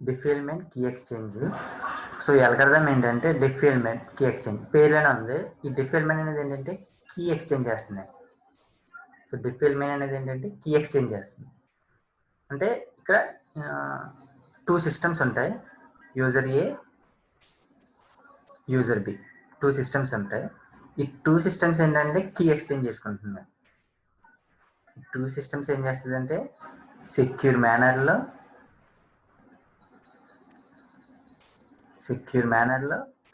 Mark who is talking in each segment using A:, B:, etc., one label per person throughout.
A: డిఫిల్మెంట్ key exchange. So ఈ algorithm ఏంటంటే డిఫిల్మెంట్ key exchange పేర్లోనే ఉంది. ఈ డిఫిల్మెంట్ అనేది ఏంటంటే కీ ఎక్స్చేంజ్ చేస్తుంది. సో డిఫిల్మెంట్ అనేది ఏంటంటే కీ ఎక్స్చేంజ్ చేస్తుంది. అంటే ఇక్కడ 2 సిస్టమ్స్ ఉంటాయి, user A, user B. 2 systems ఉంటాయి. ఈ 2 సిస్టమ్స్ ఏంటంటే కీ ఎక్స్చేంజ్ చేసుకుంటున్నాయి. 2 సిస్టమ్స్ ఏం చేస్తుందంటే సెక్యూర్ మేనర్లో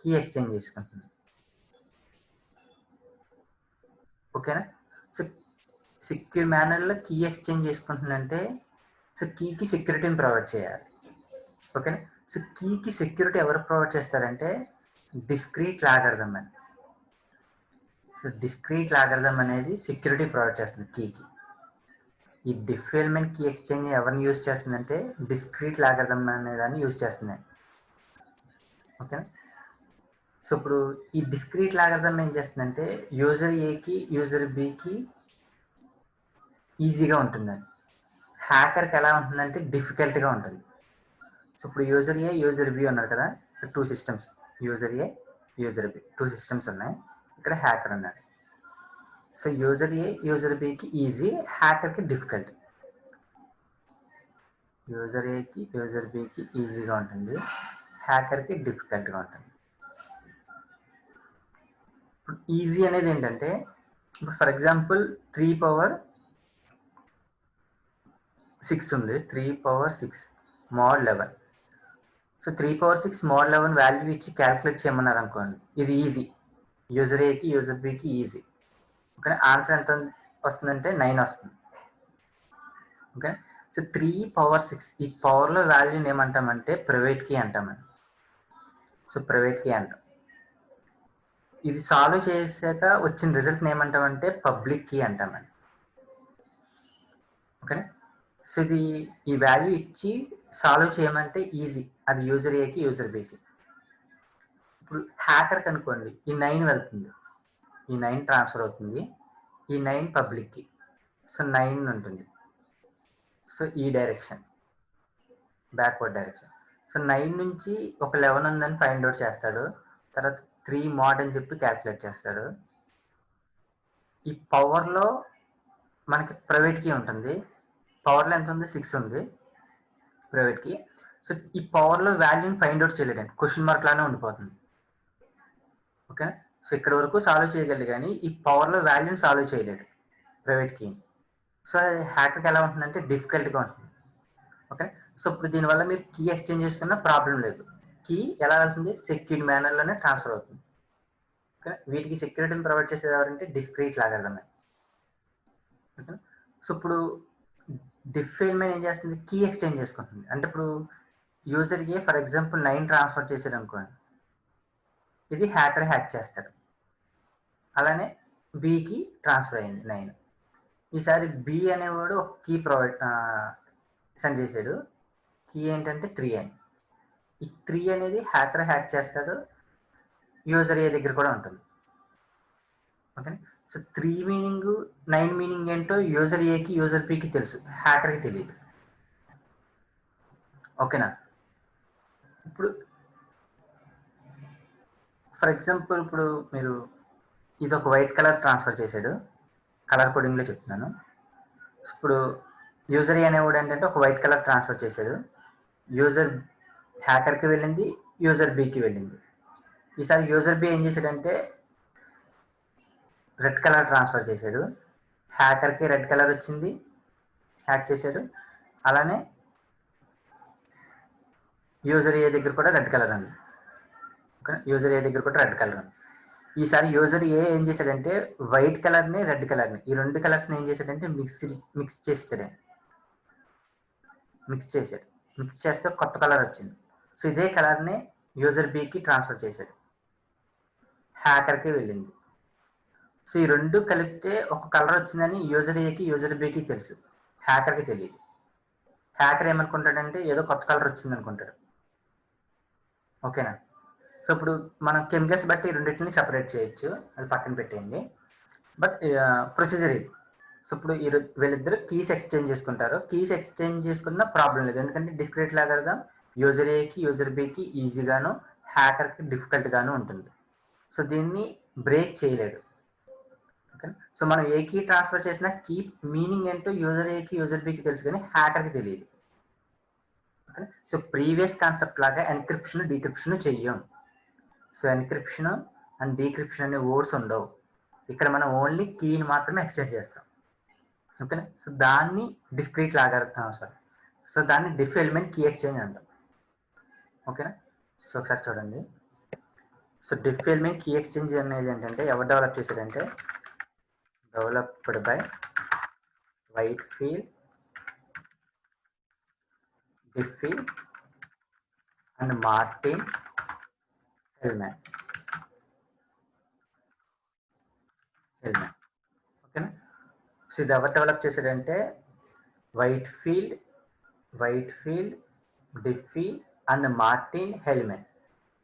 A: కీ ఎక్స్చేంజ్ చేసుకుంటుంది. ఓకేనా? సో సెక్యూర్ మేనర్లో కీ ఎక్స్చేంజ్ చేసుకుంటుందంటే సో కీకి సెక్యూరిటీని ప్రొవైడ్ చేయాలి. ఓకేనా? సో కీకి సెక్యూరిటీ ఎవరు ప్రొవైడ్ చేస్తారంటే డిస్క్రీట్ లాగరిథం అని. సో డిస్క్రీట్ లాగరిథం అనేది సెక్యూరిటీ ప్రొవైడ్ చేస్తుంది కీకి. ఈ డిఫిల్మెంట్ కీ ఎక్స్చేంజ్ ఎవరిని యూజ్ చేస్తుందంటే డిస్క్రీట్ లాగరిథం అనే దాన్ని యూజ్ చేస్తుంది. ఓకేనా? సో ఇప్పుడు ఈ డిస్క్రీట్ లాగరిథం ఏం చేస్తుందంటే యూజర్ ఏకి యూజర్ బికి ఈజీగా ఉంటుందని, హ్యాకర్కి ఎలా ఉంటుందంటే డిఫికల్ట్గా ఉంటుంది. సో ఇప్పుడు యూజర్ ఏ యూజర్ బి ఉన్నారు కదా, 2 systems, user A user B 2 systems ఉన్నాయి. ఇక్కడ హ్యాకర్ ఉన్నాడు. సో యూజర్ ఏ యూజర్ బికి ఈజీ, హ్యాకర్కి డిఫికల్ట్. యూజర్ ఏకి యూజర్ బికి ఈజీగా ఉంటుంది, హ్యాకర్కి డిఫికల్ట్గా ఉంటుంది. ఇప్పుడు ఈజీ అనేది ఏంటంటే ఇప్పుడు ఫర్ ఎగ్జాంపుల్ 3⁻6 ఉంది, 3⁻6 mod 11. సో 3⁻6 mod 11 వాల్యూ ఇచ్చి క్యాల్కులేట్ చేయమన్నారు అనుకోండి, ఇది ఈజీ, యూజర్ ఏకి యూజర్ బికి ఈజీ. ఓకే, ఆన్సర్ ఎంత వస్తుందంటే 9 వస్తుంది. ఓకే, సో 3⁻6 ఈ పవర్లో వాల్యూని ఏమంటామంటే ప్రైవేట్ కీ అంటామండి. సో ప్రైవేట్ కీ అంటాం. ఇది సాల్వ్ చేశాక వచ్చిన రిజల్ట్ని ఏమంటామంటే పబ్లిక్ కీ అంటామండి. ఓకేనా? సో ఇది ఈ వాల్యూ ఇచ్చి సాల్వ్ చేయమంటే ఈజీ, అది యూజర్ ఏకి యూజర్ బికి. ఇప్పుడు హ్యాకర్కి అనుకోండి ఈ 9 వెళ్తుంది, ఈ 9 ట్రాన్స్ఫర్ అవుతుంది, ఈ 9 పబ్లిక్కి. సో 9 ఉంటుంది. సో ఈ డైరెక్షన్ బ్యాక్వర్డ్ డైరెక్షన్. సో 9 నుంచి ఒక 11 ఉందని ఫైండ్ అవుట్ చేస్తాడు. తర్వాత 3 mod అని చెప్పి క్యాల్కులేట్ చేస్తాడు. ఈ పవర్లో మనకి ప్రైవేట్ కీ ఉంటుంది. పవర్లో ఎంత ఉంది? 6 ఉంది ప్రైవేట్ కీ. సో ఈ పవర్లో వాల్యూని ఫైండ్ అవుట్ చేయలేడండి, క్వశ్చన్ మార్క్ లానే ఉండిపోతుంది. ఓకే, సో ఇక్కడ వరకు సాల్వ్ చేయగలడు కానీ ఈ పవర్లో వాల్యూని సాల్వ్ చేయలేడు ప్రైవేట్ కీ. సో అది హ్యాకర్కి ఎలా ఉంటుందంటే డిఫికల్ట్గా ఉంటుంది. ఓకే, సో ఇప్పుడు దీనివల్ల మీరు కీ ఎక్స్చేంజ్ చేసుకున్న ప్రాబ్లం లేదు. కీ ఎలా వెళ్తుంది? సెక్యూర్ మేనర్లోనే ట్రాన్స్ఫర్ అవుతుంది. ఓకే, వీటికి సెక్యూరిటీని ప్రొవైడ్ చేసేది ఎవరంటే డిస్క్రీట్ లాగరిథమే. ఓకే, సో ఇప్పుడు డిఫైల్మెంట్ ఏం చేస్తుంది? కీ ఎక్స్చేంజ్ చేసుకుంటుంది. అంటే ఇప్పుడు యూజర్కి ఫర్ ఎగ్జాంపుల్ 9 ట్రాన్స్ఫర్ చేసాడు అనుకోండి, ఇది హ్యాకర్ హ్యాక్ చేస్తాడు. అలానే బికి ట్రాన్స్ఫర్ అయింది 9. ఈసారి బి అనేవాడు ఒక కీ ప్రొవైడ్ సెండ్ చేశాడు. కీ ఏంటంటే 3 అని. ఈ 3 అనేది హ్యాకర్ హ్యాక్ చేస్తాడు, యూజర్ ఏ దగ్గర కూడా ఉంటుంది. ఓకే, సో 3 మీనింగ్ 9 మీనింగ్ ఏంటో యూజర్ ఏకి యూజర్ బికి తెలుసు, హ్యాకర్కి తెలియదు. ఓకేనా? ఇప్పుడు ఫర్ ఎగ్జాంపుల్ ఇప్పుడు మీరు ఇది ఒక వైట్ కలర్ ట్రాన్స్ఫర్ చేశాడు, కలర్ కోడింగ్లో చెప్తున్నాను. ఇప్పుడు యూజర్ ఏ అనేవాడు ఏంటంటే ఒక వైట్ కలర్ ట్రాన్స్ఫర్ చేశాడు, యూజర్ హ్యాకర్కి వెళ్ళింది, యూజర్ బికి వెళ్ళింది. ఈసారి యూజర్ బి ఏం చేశాడంటే రెడ్ కలర్ ట్రాన్స్ఫర్ చేశాడు, హ్యాకర్కి రెడ్ కలర్ వచ్చింది, హ్యాక్ చేశాడు. అలానే యూజర్ ఏ దగ్గర కూడా రెడ్ కలర్ ఉంది. ఓకే, యూజర్ ఏ దగ్గర కూడా రెడ్ కలర్ ఉంది. ఈసారి యూజర్ ఏ ఏం చేశాడంటే వైట్ కలర్ని రెడ్ కలర్ని ఈ 2 కలర్స్ని ఏం చేశాడంటే మిక్స్ చేసాడు. మిక్స్ చేస్తే కొత్త కలర్ వచ్చింది. సో ఇదే కలర్ని యూజర్ బికి ట్రాన్స్ఫర్ చేశాడు, హ్యాకర్కి వెళ్ళింది. సో ఈ 2 కలిపితే ఒక కలర్ వచ్చిందని యూజర్ ఏకి యూజర్ బికి తెలుసు, హ్యాకర్కి తెలియదు. హ్యాకర్ ఏమనుకుంటాడంటే ఏదో కొత్త కలర్ వచ్చింది అనుకుంటాడు. ఓకేనా? సో ఇప్పుడు మనం కెమికల్స్ బట్టి రెండింటిని సెపరేట్ చేయొచ్చు, అది పక్కన పెట్టేయండి. బట్ ప్రొసీజర్ ఇది. సో ఇప్పుడు వీళ్ళిద్దరు కీస్ ఎక్స్చేంజ్ చేసుకుంటారు. కీస్ ఎక్స్చేంజ్ చేసుకున్న ప్రాబ్లం లేదు, ఎందుకంటే డిస్క్రీట్ లాగరిథం యూజర్ ఏకి యూజర్ బికి ఈజీగాను హ్యాకర్కి డిఫికల్ట్గాను ఉంటుంది. సో దీన్ని బ్రేక్ చేయలేడు. ఓకే, సో మనం ఏ కీ ట్రాన్స్ఫర్ చేసినా కీ మీనింగ్ ఏంటో యూజర్ ఏకి యూజర్ బికి తెలుసు కానీ హ్యాకర్కి తెలియదు. ఓకే, సో ప్రీవియస్ కాన్సెప్ట్ లాగా ఎన్క్రిప్షన్ డీక్రిప్షన్ చెయ్యం. సో ఎన్క్రిప్షన్ అండ్ డీక్రిప్షన్ అనే వర్డ్స్ ఉండవు. ఇక్కడ మనం ఓన్లీ కీని మాత్రమే ఎక్స్చేంజ్ చేస్తాం. ఓకేనా, సో దాన్ని డిస్క్రీట్ లాగా సారీ సో దాన్ని డిఫ్ ఎలిమెంట్ కీ ఎక్స్చేంజ్ అంటాం. ఓకేనా, సో ఒకసారి చూడండి. So Diffie Hellman key exchange అనేది ఏంటంటే ఎవరు డెవలప్ చేశారంటే developed by Whitfield, Diffie and Martin Hellman. ఓకేనా, సో ఇది ఎవరు డెవలప్ చేశారంటే Whitfield, Diffie and Martin Hellman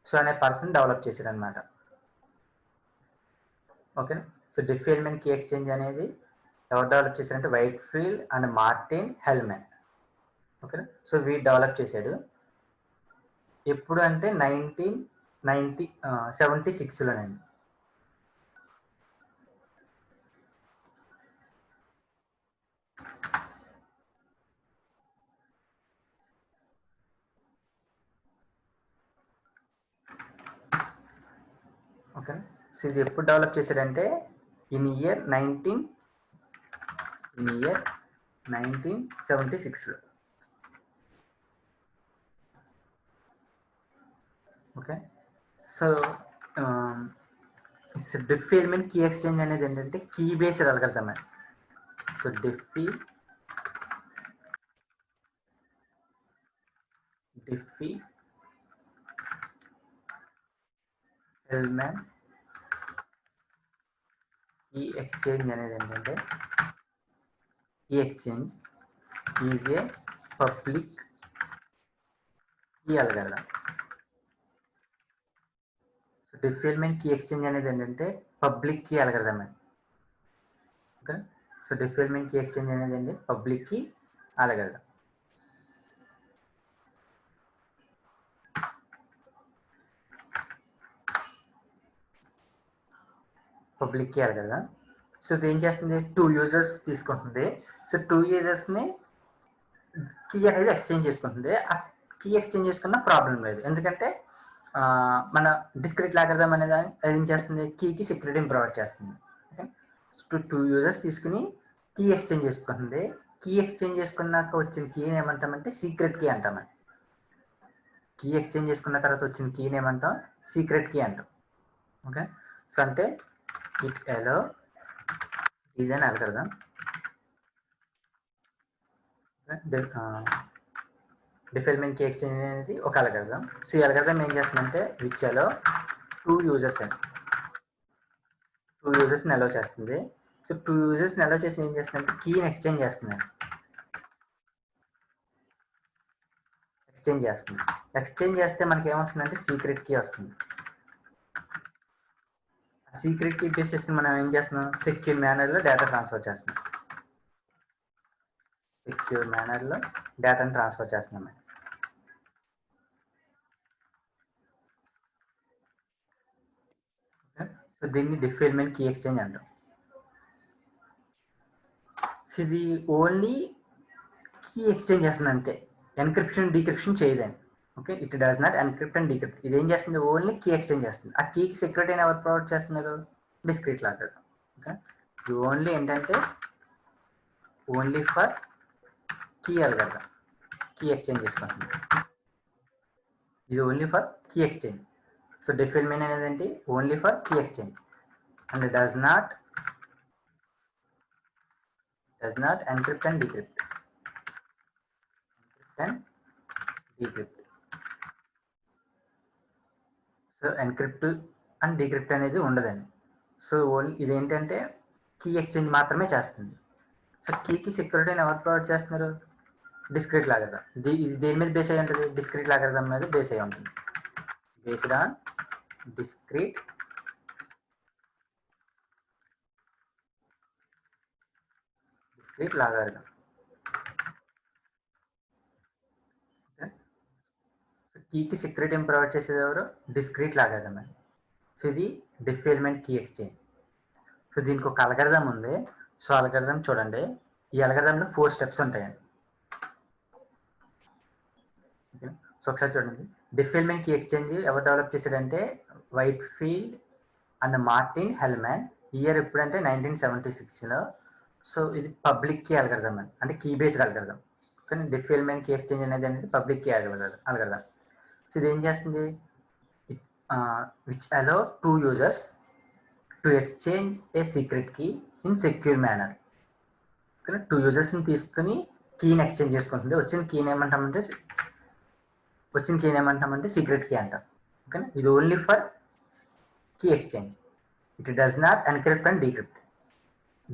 A: so అనే పర్సన్ డెవలప్ చేశారు అనమాట. ఓకేనా, so Diffie Hellman key exchange అనేది ఎవరు డెవలప్ చేశారంటే వైట్ఫీల్డ్ అండ్ మార్టిన్ హెల్మెన్. ఓకేనా, సో వీడు డెవలప్ చేశాడు. ఎప్పుడు అంటే 1976లోనండి. ఓకే, సో ఇది ఎప్పుడు డెవలప్ చేశాడంటే ఇన్ ఇయర్ 1976లో. Okay, so Diffie Hellman key exchange అనేది ఏంటంటే key based algorithm. So Diffie Hellman key exchange అనేది ఏంటంటే key exchange is a public key algorithm. So Diffie Hellman key exchange అనేది ఏంటంటే పబ్లిక్ కీ అల్గోరిథం అండి. Okay, so Diffie Hellman key exchange అనేది ఏంటి public key algorithm. Public key algorithm. So ఇది ఏం చేస్తుంది, 2 యూజర్స్ తీసుకుంటుంది. సో 2 యూజర్స్ని కీ అనేది ఎక్స్చేంజ్ చేసుకుంటుంది. ఆ కీ ఎక్స్చేంజ్ చేసుకున్న ప్రాబ్లం లేదు, ఎందుకంటే మన డిస్క్రిట్ అల్గోరిథం అనేది ఏం చేస్తుంది, కీకి సెక్యూరిటీని ప్రొవైడ్ చేస్తుంది. ఓకే, సో 2 యూజర్స్ తీసుకుని కీ ఎక్స్చేంజ్ చేసుకుంటుంది. కీ ఎక్స్చేంజ్ చేసుకున్నాక వచ్చిన కీని ఏమంటామంటే సీక్రెట్ కీ అంటామండి. కీ ఎక్స్చేంజ్ చేసుకున్న తర్వాత వచ్చిన కీని ఏమంటాం, సీక్రెట్ కీ అంటాం. ఓకే, సో అంటే ఇట్ ఎలో is an algorithm. Diffie Hellman key exchange అనేది ఒక అల్గోరిథం. సో ఈ అల్గోరిథం ఏం చేస్తుందంటే విచ్ ఎలో 2 యూజర్స్ని అలో చేస్తుంది. సో 2 యూజర్స్ని అలో చేసి ఏం చేస్తుందంటే కీని ఎక్స్చేంజ్ చేస్తుంది. ఎక్స్చేంజ్ చేస్తే మనకి ఏమొస్తుందంటే సీక్రెట్ కీ వస్తుంది. సీక్రెట్ కీ బేస్ చేసుకుని మనం ఏం చేస్తున్నాం, సెక్యూర్ మేనర్లో డేటా ట్రాన్స్ఫర్ చేస్తున్నాం. డేటాను ట్రాన్స్ఫర్ చేస్తున్నాం. సో దీన్ని డిఫ్ ఎలిమెంట్ కీ ఎక్స్చేంజ్ అంటాం. ఇది ఓన్లీ కీ ఎక్స్చేంజ్ చేస్తుంది అంతే, ఎన్క్రిప్షన్ డీక్రిప్షన్ చేయదండి. Okay, it does not encrypt and decrypt. ఇది ఏం చేస్తుంది, ఓన్లీ కీ ఎక్స్చేంజ్ చేస్తుంది. ఆ కీకి సెక్యూరిటీని ఎవరు ప్రొవైడ్ చేస్తున్నారు, డిస్క్రీట్ అల్గోరిథం. ఓకే, ఇది ఓన్లీ ఏంటంటే only for key algorithm, key exchange చేసుకుంటుంది. ఇది only for key exchange. So Diffie Hellman అనేది ఏంటి, only for key exchange and does not encrypt and decrypt. So encrypt and decrypt అనేది ఉండదండి. So only ఇదేంటంటే key exchange మాత్రమే చేస్తుంది. So కీకి సెక్యూరిటీని ఎవరు ప్రొవైడ్ చేస్తున్నారు, డిస్క్రీట్ అల్గోరిథం. ఇది దేని మీద బేస్ అయి ఉంటుంది, డిస్క్రీట్ అల్గోరిథం మీద బేస్ అయి ఉంటుంది. Based on discrete algorithm. కీకి సెక్యూరిటీ ప్రొవైడ్ చేసేది ఎవరు? డిస్క్రీట్ లాగా. సో ఇది Diffie Hellman key exchange. So దీనికి ఒక అల్గరిథం ఉంది. సో అల్గరిథం చూడండి. ఈ అల్గరిథంలో 4 స్టెప్స్ ఉంటాయండి. సో ఒకసారి చూడండి. డిఫ్ ఎలిమెంట్ కీ ఎక్స్చేంజ్ ఎవరు డెవలప్ చేశాడంటే Whitfield and Martin Hellman. Year ఎప్పుడంటే 1976లో. సో ఇది పబ్లిక్ కీ అల్గరిథం అండి, అంటే కీ బేస్డ్ అల్గరిథం. కానీ డిఫ్ ఎలిమెంట్ కీ ఎక్స్చేంజ్ అనేది పబ్లిక్ కీ అల్గరిథం. సో ఇది ఏం చేస్తుంది? Which allow 2 users to exchange a secret key in secure manner. కానీ 2 usersని తీసుకుని కీని ఎక్స్చేంజ్ చేసుకుంటుంది. వచ్చిన కీని ఏమంటామంటే సీక్రెట్ కీ అంటాం. ఓకే, ఇది only for key exchange. It does not encrypt and decrypt.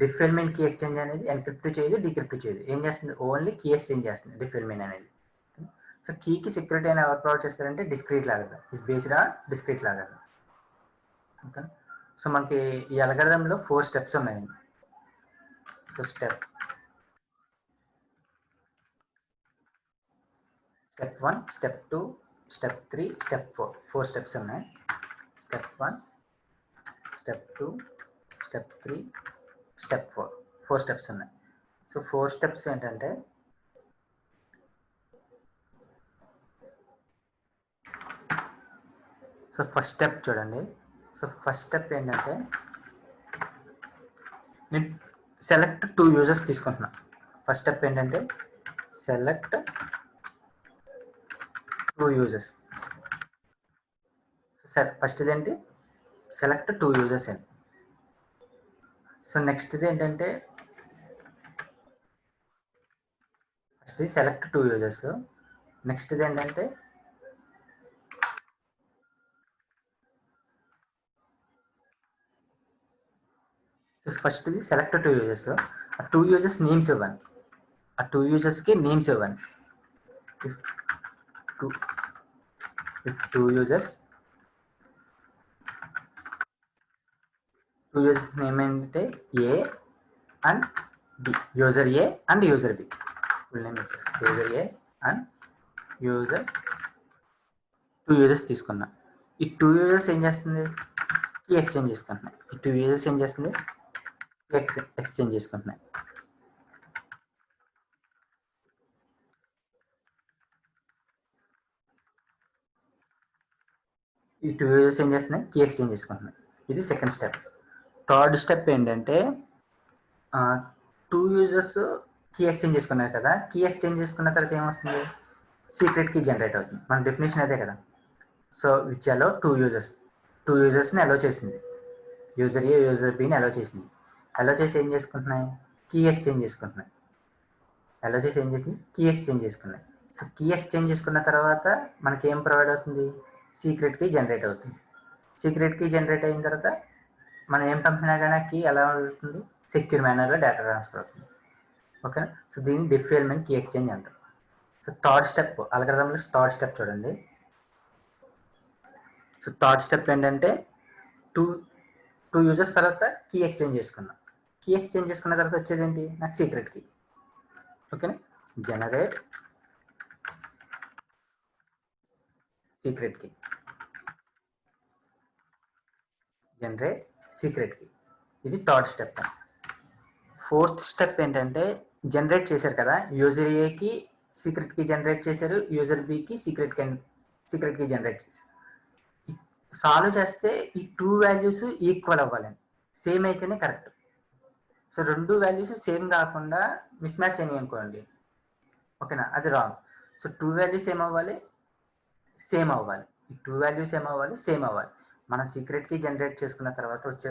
A: Diffie Hellman key exchange అనేది ఎన్క్రిప్ట్ చేయదు, డీక్రిప్ట్ చేయదు. ఏం చేస్తుంది? ఓన్లీ కీ ఎక్స్చేంజ్ చేస్తుంది డిఫ్ ఎలిమెంట్ అనేది. సో కీకి సెక్యూరిటీ అని ఎవరు ప్రొవైడ్ చేస్తారంటే డిస్క్రీట్ లాగా. ఇస్ బేస్డ్ ఆన్ డిస్క్రీట్ లాగా. ఓకే, సో మనకి ఈ అల్గరిథంలో 4 స్టెప్స్ ఉన్నాయండి. So step 1, step 2, step 3, step 4. 4 steps ఉన్నాయి. Step 1, step 2, step 3, step 4. 4 steps ఉన్నాయి. సో 4 స్టెప్స్ ఏంటంటే సో ఫస్ట్ స్టెప్ చూడండి. సో ఫస్ట్ స్టెప్ ఏంటంటే నేను సెలెక్ట్ 2 users తీసుకుంటున్నా. ఫస్ట్ స్టెప్ ఏంటంటే సెలెక్ట్ 2 users. ఫస్ట్ ఇదేంటి? సెలెక్ట్ 2 users అండి. సో నెక్స్ట్ ఇది ఏంటంటే ఫస్ట్ సెలెక్ట్ 2 users. నెక్స్ట్ ఇది ఏంటంటే ఫస్ట్ ఇది సెలెక్ట్ 2 users. ఆ 2 users నేమ్స్ ఇవ్వండి. ఆ 2 usersకి నేమ్స్ ఇవ్వండి. if 2 users నేమ్ ఏంటంటే A and B. User A and user B. Full name వచ్చేసి user A and user. 2 users తీసుకున్నా. ఈ 2 users ఏం చేస్తుంది? కీ ఎక్స్చేంజ్ చేసుకుంటున్నాయి. ఈ 2 users ఏం చేస్తుంది? ఎక్స్చేంజ్ చేసుకుంటున్నాయి. ఈ 2 users ఏం చేస్తున్నాయి? కీ ఎక్స్చేంజ్ చేసుకుంటున్నాయి. ఇది సెకండ్ స్టెప్. థర్డ్ స్టెప్ ఏంటంటే 2 users కీ ఎక్స్చేంజ్ చేసుకున్నారు కదా. కీ ఎక్స్చేంజ్ చేసుకున్న తర్వాత ఏమొస్తుంది? సీక్రెట్ కీ జనరేట్ అవుతుంది. మన డెఫినేషన్ అదే కదా. సో విచ్ అలో 2 usersని అలో చేసింది. యూజర్ ఏ, యూజర్ బిని అలో చేసింది. అలో చేసి ఏం చేసుకుంటున్నాయి? కీ ఎక్స్చేంజ్ చేసుకుంటున్నాయి. అలో చేసి ఏం చేసింది? కీ ఎక్స్చేంజ్ చేసుకున్నాయి. సో కీ ఎక్స్చేంజ్ చేసుకున్న తర్వాత మనకి ఏం ప్రొవైడ్ అవుతుంది? సీక్రెట్ కీ జనరేట్ అవుతుంది. సీక్రెట్ కీ జనరేట్ అయిన తర్వాత మనం ఏం పంపినా కానీ కీ ఎలా అవుతుంది? సెక్యూర్ మేనర్లో డేటా ట్రాన్స్ఫర్ అవుతుంది. ఓకేనా. సో దీన్ని డిఫ్ ఎలిమెంట్ కీ ఎక్స్చేంజ్ అంటారు. సో థర్డ్ స్టెప్ అల్గరిథంలో థర్డ్ స్టెప్ చూడండి. సో థర్డ్ స్టెప్ ఏంటంటే 2 users తర్వాత కీ ఎక్స్చేంజ్ చేసుకున్నాం. కీ ఎక్స్చేంజ్ చేసుకున్న తర్వాత వచ్చేది ఏంటి? నాకు సీక్రెట్ కీ. ఓకేనా. Generate secret key. ఇది థర్డ్ స్టెప్. ఫోర్త్ స్టెప్ ఏంటంటే జనరేట్ చేశారు కదా. యూజర్ ఏకి సీక్రెట్ కీ జనరేట్ చేశారు, యూజర్ బికి సీక్రెట్ కీ జనరేట్ చేశారు. సాల్వ్ చేస్తే ఈ 2 వాల్యూస్ ఈక్వల్ అవ్వాలండి. సేమ్ అయితేనే కరెక్ట్. సో 2 వాల్యూస్ సేమ్ కాకుండా మిస్ మ్యాచ్ అయినాయి అనుకోండి, ఓకేనా, అది రాంగ్. సో 2 వాల్యూస్ ఏమవ్వాలి? సేమ్ అవ్వాలి. ఈ 2 వాల్యూస్ ఏమవ్వాలి? సేమ్ అవ్వాలి. మనం సీక్రెట్ కీ జనరేట్ చేసుకున్న తర్వాత వచ్చే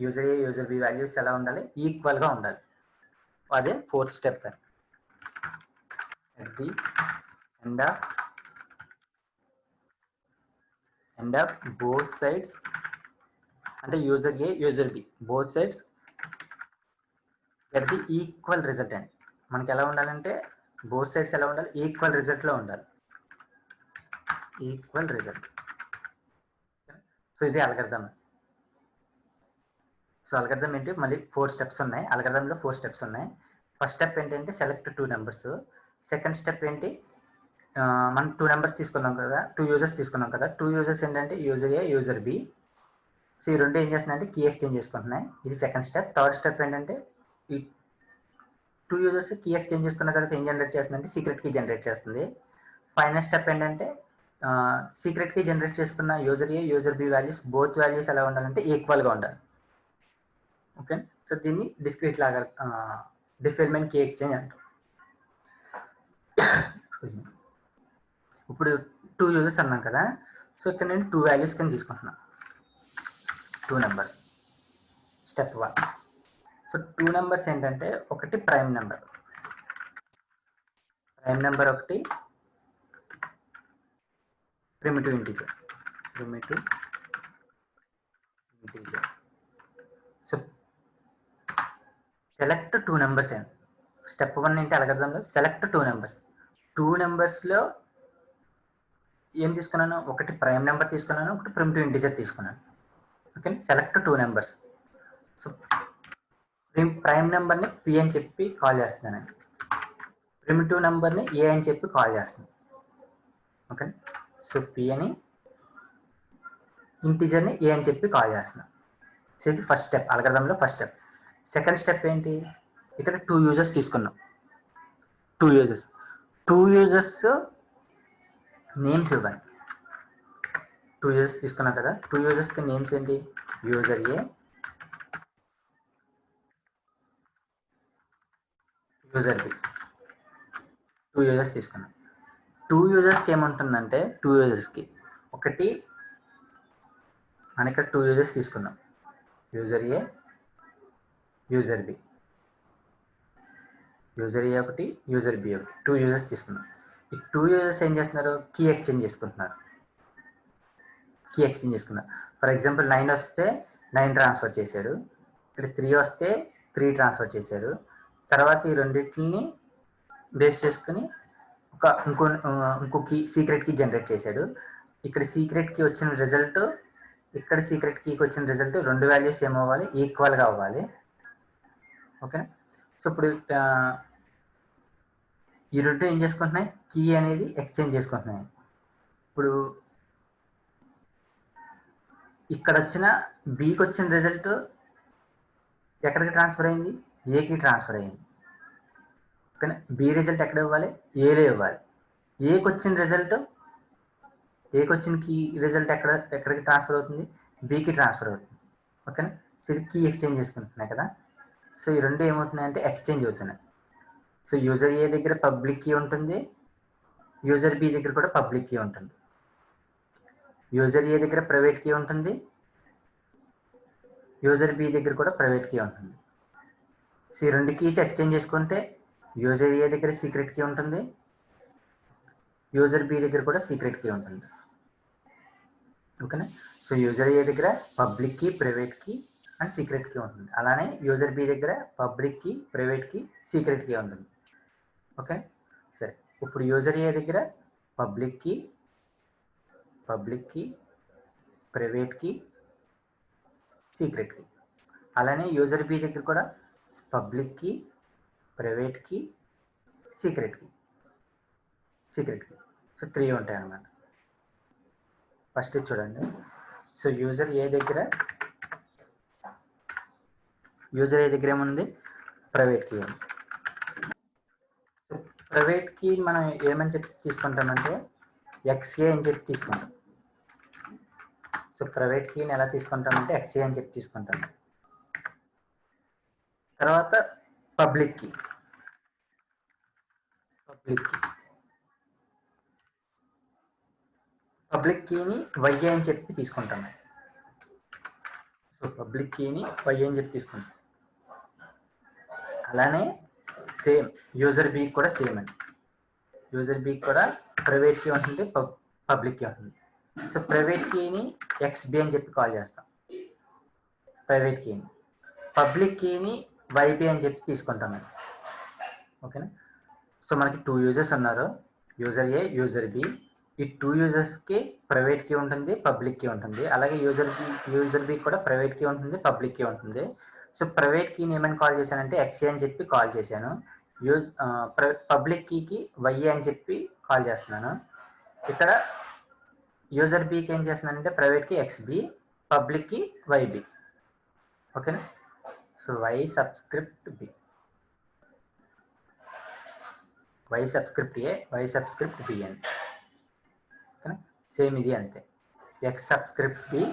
A: user A, user B values ఎలా ఉండాలి? ఈక్వల్గా ఉండాలి. అదే fourth step. at the end of both sides అంటే user A, user B both sides get the equal result అండి. మనకి ఎలా ఉండాలంటే బోత్ సైడ్స్ ఎలా ఉండాలి? ఈక్వల్ రిజల్ట్లో ఉండాలి. Equal result. సో ఇది అల్గరిథం. సో అల్గరిథం ఏంటి? మళ్ళీ 4 స్టెప్స్ ఉన్నాయి. అల్గరిథంలో 4 స్టెప్స్ ఉన్నాయి. ఫస్ట్ స్టెప్ ఏంటంటే సెలెక్ట్ 2 numbers. సెకండ్ స్టెప్ ఏంటి? మనం 2 నెంబర్స్ తీసుకున్నాం కదా, 2 యూజర్స్ తీసుకున్నాం కదా. 2 యూజర్స్ ఏంటంటే user A, user B. So ఈ రెండు ఏం చేస్తున్నాయంటే కీ ఎక్స్చేంజ్ చేసుకుంటున్నాయి. ఇది సెకండ్ స్టెప్. థర్డ్ స్టెప్ ఏంటంటే ఈ 2 యూజర్స్ కీ ఎక్స్చేంజ్ చేసుకున్న తర్వాత ఏం జనరేట్ చేస్తుందంటే సీక్రెట్ కీ జనరేట్ చేస్తుంది. ఫైనల్ స్టెప్ ఏంటంటే సీక్రెట్ కీ జనరేట్ చేసుకున్న user A, user B values both values ఎలా ఉండాలంటే ఈక్వల్గా ఉండాలి. ఓకే, సో దీన్ని డిస్క్రీట్ లాగా డిఫైన్మెంట్ కీ ఎక్స్చేంజ్ అంటారు. ఇప్పుడు 2 యూజర్స్ అన్నాం కదా, సో ఇక్కడ నేను 2 వాల్యూస్ కింద తీసుకుంటున్నాను, 2 నెంబర్స్. స్టెప్ 1. సో 2 నెంబర్స్ ఏంటంటే ఒకటి ప్రైమ్ నెంబర్, ఒకటి primitive integer. So select 2 numbers అండి. స్టెప్ 1 ఏంటి అల్గోరిథంలో సెలెక్ట్ 2 నెంబర్స్. 2 నెంబర్స్లో ఏం తీసుకున్నాను, ఒకటి ప్రైమ్ నెంబర్ తీసుకున్నాను, ఒకటి ప్రిమిటివ్ ఇంటిజర్ తీసుకున్నాను. Okay, select 2 numbers. So prime నెంబర్ని పి అని చెప్పి కాల్ చేస్తున్నాను, ప్రిమిటివ్ నెంబర్ని ఏ అని చెప్పి కాల్ చేస్తున్నాను. ఓకే, సో పి అని, ఇంటిజర్ని ఏ అని చెప్పి కాల్ చేస్తున్నాను. సో ఇది ఫస్ట్ స్టెప్, అల్గోరిథంలో ఫస్ట్ స్టెప్. సెకండ్ స్టెప్ ఏంటి, ఇక్కడ 2 యూజర్స్ తీసుకున్నాం. 2 యూజర్స్ నేమ్స్ ఇవ్వండి. 2 యూజర్స్ తీసుకున్నాం కదా, 2 యూజర్స్కి నేమ్స్ ఏంటి, user A, user B. 2 users తీసుకున్నాం. 2 యూజర్స్కి ఏముంటుందంటే 2 యూజర్స్కి ఒకటి మన ఇక్కడ 2 యూజర్స్ తీసుకున్నాం, user A, user B. User ఏ ఒకటి, యూజర్ బి ఒకటి, 2 యూజర్స్ తీసుకున్నాం. ఈ 2 యూజర్స్ ఏం చేస్తున్నారు, కీ ఎక్స్చేంజ్ చేసుకుంటున్నారు. ఫర్ ఎగ్జాంపుల్ 9 వస్తే 9 ట్రాన్స్ఫర్ చేశాడు, ఇక్కడ 3 వస్తే 3 ట్రాన్స్ఫర్ చేశాడు. తర్వాత ఈ రెండింటిని బేస్ చేసుకుని ఇంకో కీ, సీక్రెట్ కీ జనరేట్ చేశాడు. ఇక్కడ సీక్రెట్ కీ వచ్చిన రిజల్ట్, ఇక్కడ సీక్రెట్ కీకి వచ్చిన రిజల్ట్, 2 వాల్యూస్ ఏమవ్వాలి, ఈక్వల్గా అవ్వాలి. ఓకే, సో ఇప్పుడు ఈ రెండు ఏం చేసుకుంటున్నాయి, కీ అనేది ఎక్స్చేంజ్ చేసుకుంటున్నాయి. ఇప్పుడు ఇక్కడ వచ్చిన బికి వచ్చిన రిజల్ట్ ఎక్కడికి ట్రాన్స్ఫర్ అయింది, ఏకి ట్రాన్స్ఫర్ అయింది. ఓకేనా, బి రిజల్ట్ ఎక్కడ ఇవ్వాలి, ఏలో ఇవ్వాలి. ఏకి వచ్చిన కీ రిజల్ట్ ఎక్కడికి ట్రాన్స్ఫర్ అవుతుంది, బికి ట్రాన్స్ఫర్ అవుతుంది. ఓకేనా, సో ఇది కీ ఎక్స్చేంజ్ చేసుకుంటున్నాయి కదా. సో ఈ రెండు ఏమవుతున్నాయంటే ఎక్స్చేంజ్ అవుతున్నాయి. సో యూజర్ ఏ దగ్గర పబ్లిక్ కీ ఉంటుంది, యూజర్ బి దగ్గర కూడా పబ్లిక్ కీ ఉంటుంది. యూజర్ ఏ దగ్గర ప్రైవేట్ కీ ఉంటుంది, యూజర్ బి దగ్గర కూడా ప్రైవేట్ కీ ఉంటుంది. సో ఈ రెండు కీస్ ఎక్స్చేంజ్ చేసుకుంటే యూజర్ ఏ దగ్గర సీక్రెట్ కీ ఉంటుంది, యూజర్ బి దగ్గర కూడా సీక్రెట్ కీ ఉంటుంది. ఓకేనా, సో యూజర్ ఏ దగ్గర public key, private key and secret key ఉంటుంది. అలానే యూజర్ బి దగ్గర public key, private key, secret key ఉంటుంది. ఓకే, సరే. ఇప్పుడు యూజర్ ఏ దగ్గర public key, private key, secret key. అలానే యూజర్ బి దగ్గర కూడా public key, private key, secret key. So 3 ఉంటాయి అన్నమాట. ఫస్ట్ చూడండి. సో యూజర్ ఏ దగ్గర ఏముంది, ప్రైవేట్ కీ ఉంది. ప్రైవేట్ కీ మనం ఏమని చెప్పి తీసుకుంటామంటే ఎక్స్ఏ అని చెప్పి తీసుకుంటాం. సో ప్రైవేట్ కీని ఎలా తీసుకుంటామంటే ఎక్స్ఏ అని చెప్పి తీసుకుంటాం. తర్వాత పబ్లిక్ కీని వైఏ అని చెప్పి తీసుకుంటాం. సో పబ్లిక్ కీని వైఏ అని చెప్పి తీసుకుంటాం. అలానే సేమ్ యూజర్ బి కూడా సేమ్ అండి. యూజర్ బి కూడా ప్రైవేట్ కీ ఉంటుంది, పబ్లిక్ కీ ఉంటుంది. సో ప్రైవేట్ కీని ఎక్స్బి అని చెప్పి కాల్ చేస్తాం, ప్రైవేట్ కీని. పబ్లిక్ కీని వైబి అని చెప్పి తీసుకుంటామండి. ఓకేనా, సో మనకి 2 యూజర్స్ ఉన్నారు, యూజర్ ఏ, యూజర్ బి. ఈ 2 యూజర్స్కి ప్రైవేట్ కీ ఉంటుంది, పబ్లిక్ కీ ఉంటుంది. అలాగే యూజర్ బి కూడా ప్రైవేట్ కీ ఉంటుంది, పబ్లిక్ కీ ఉంటుంది. సో ప్రైవేట్ కీని ఏమని కాల్ చేశానంటే ఎక్స్ఏ అని చెప్పి కాల్ చేశాను. పబ్లిక్ కీకి వైఏ అని చెప్పి కాల్ చేస్తున్నాను. ఇక్కడ యూజర్ బికి ఏం చేస్తున్నానంటే ప్రైవేట్కి ఎక్స్బి, పబ్లిక్కి వైబి. ఓకేనా? So Y subscript B, Y subscript A, Y subscript B అని. ఓకేనా? సేమ్ ఇది అంతే. X subscript B,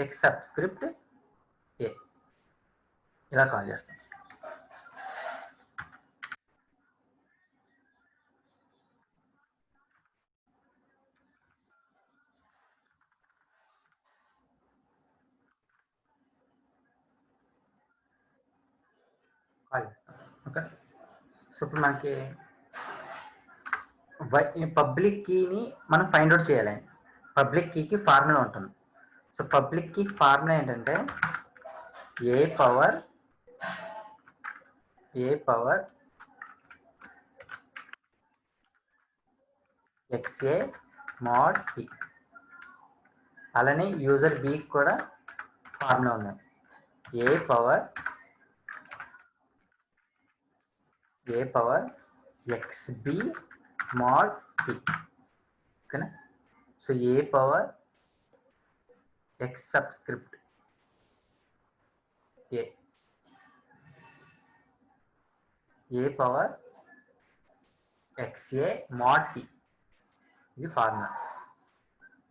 A: X subscript A, ఇలా కాల్ చేస్తాం. ఓకే. సో ఇప్పుడు మనకి పబ్లిక్ కీని మనం ఫైండ్ అవుట్ చేయాలి. పబ్లిక్ కీకి ఫార్ములా ఉంటుంది. సో పబ్లిక్ కీ ఫార్ములా ఏంటంటే ఏ పవర్ ఎక్స్ఏ మోడ్ పి. అలానే యూజర్ బికి కూడా ఫార్ములా ఉంది. ఏ పవర్ ఎక్స్బి మోడ్ పి. ఓకేనా? సో ఏ పవర్ ఎక్స్ సబ్స్క్రిప్ట్ ఏ పవర్ ఎక్స్ఏ మోడ్ పి. ఇది ఫార్ములా.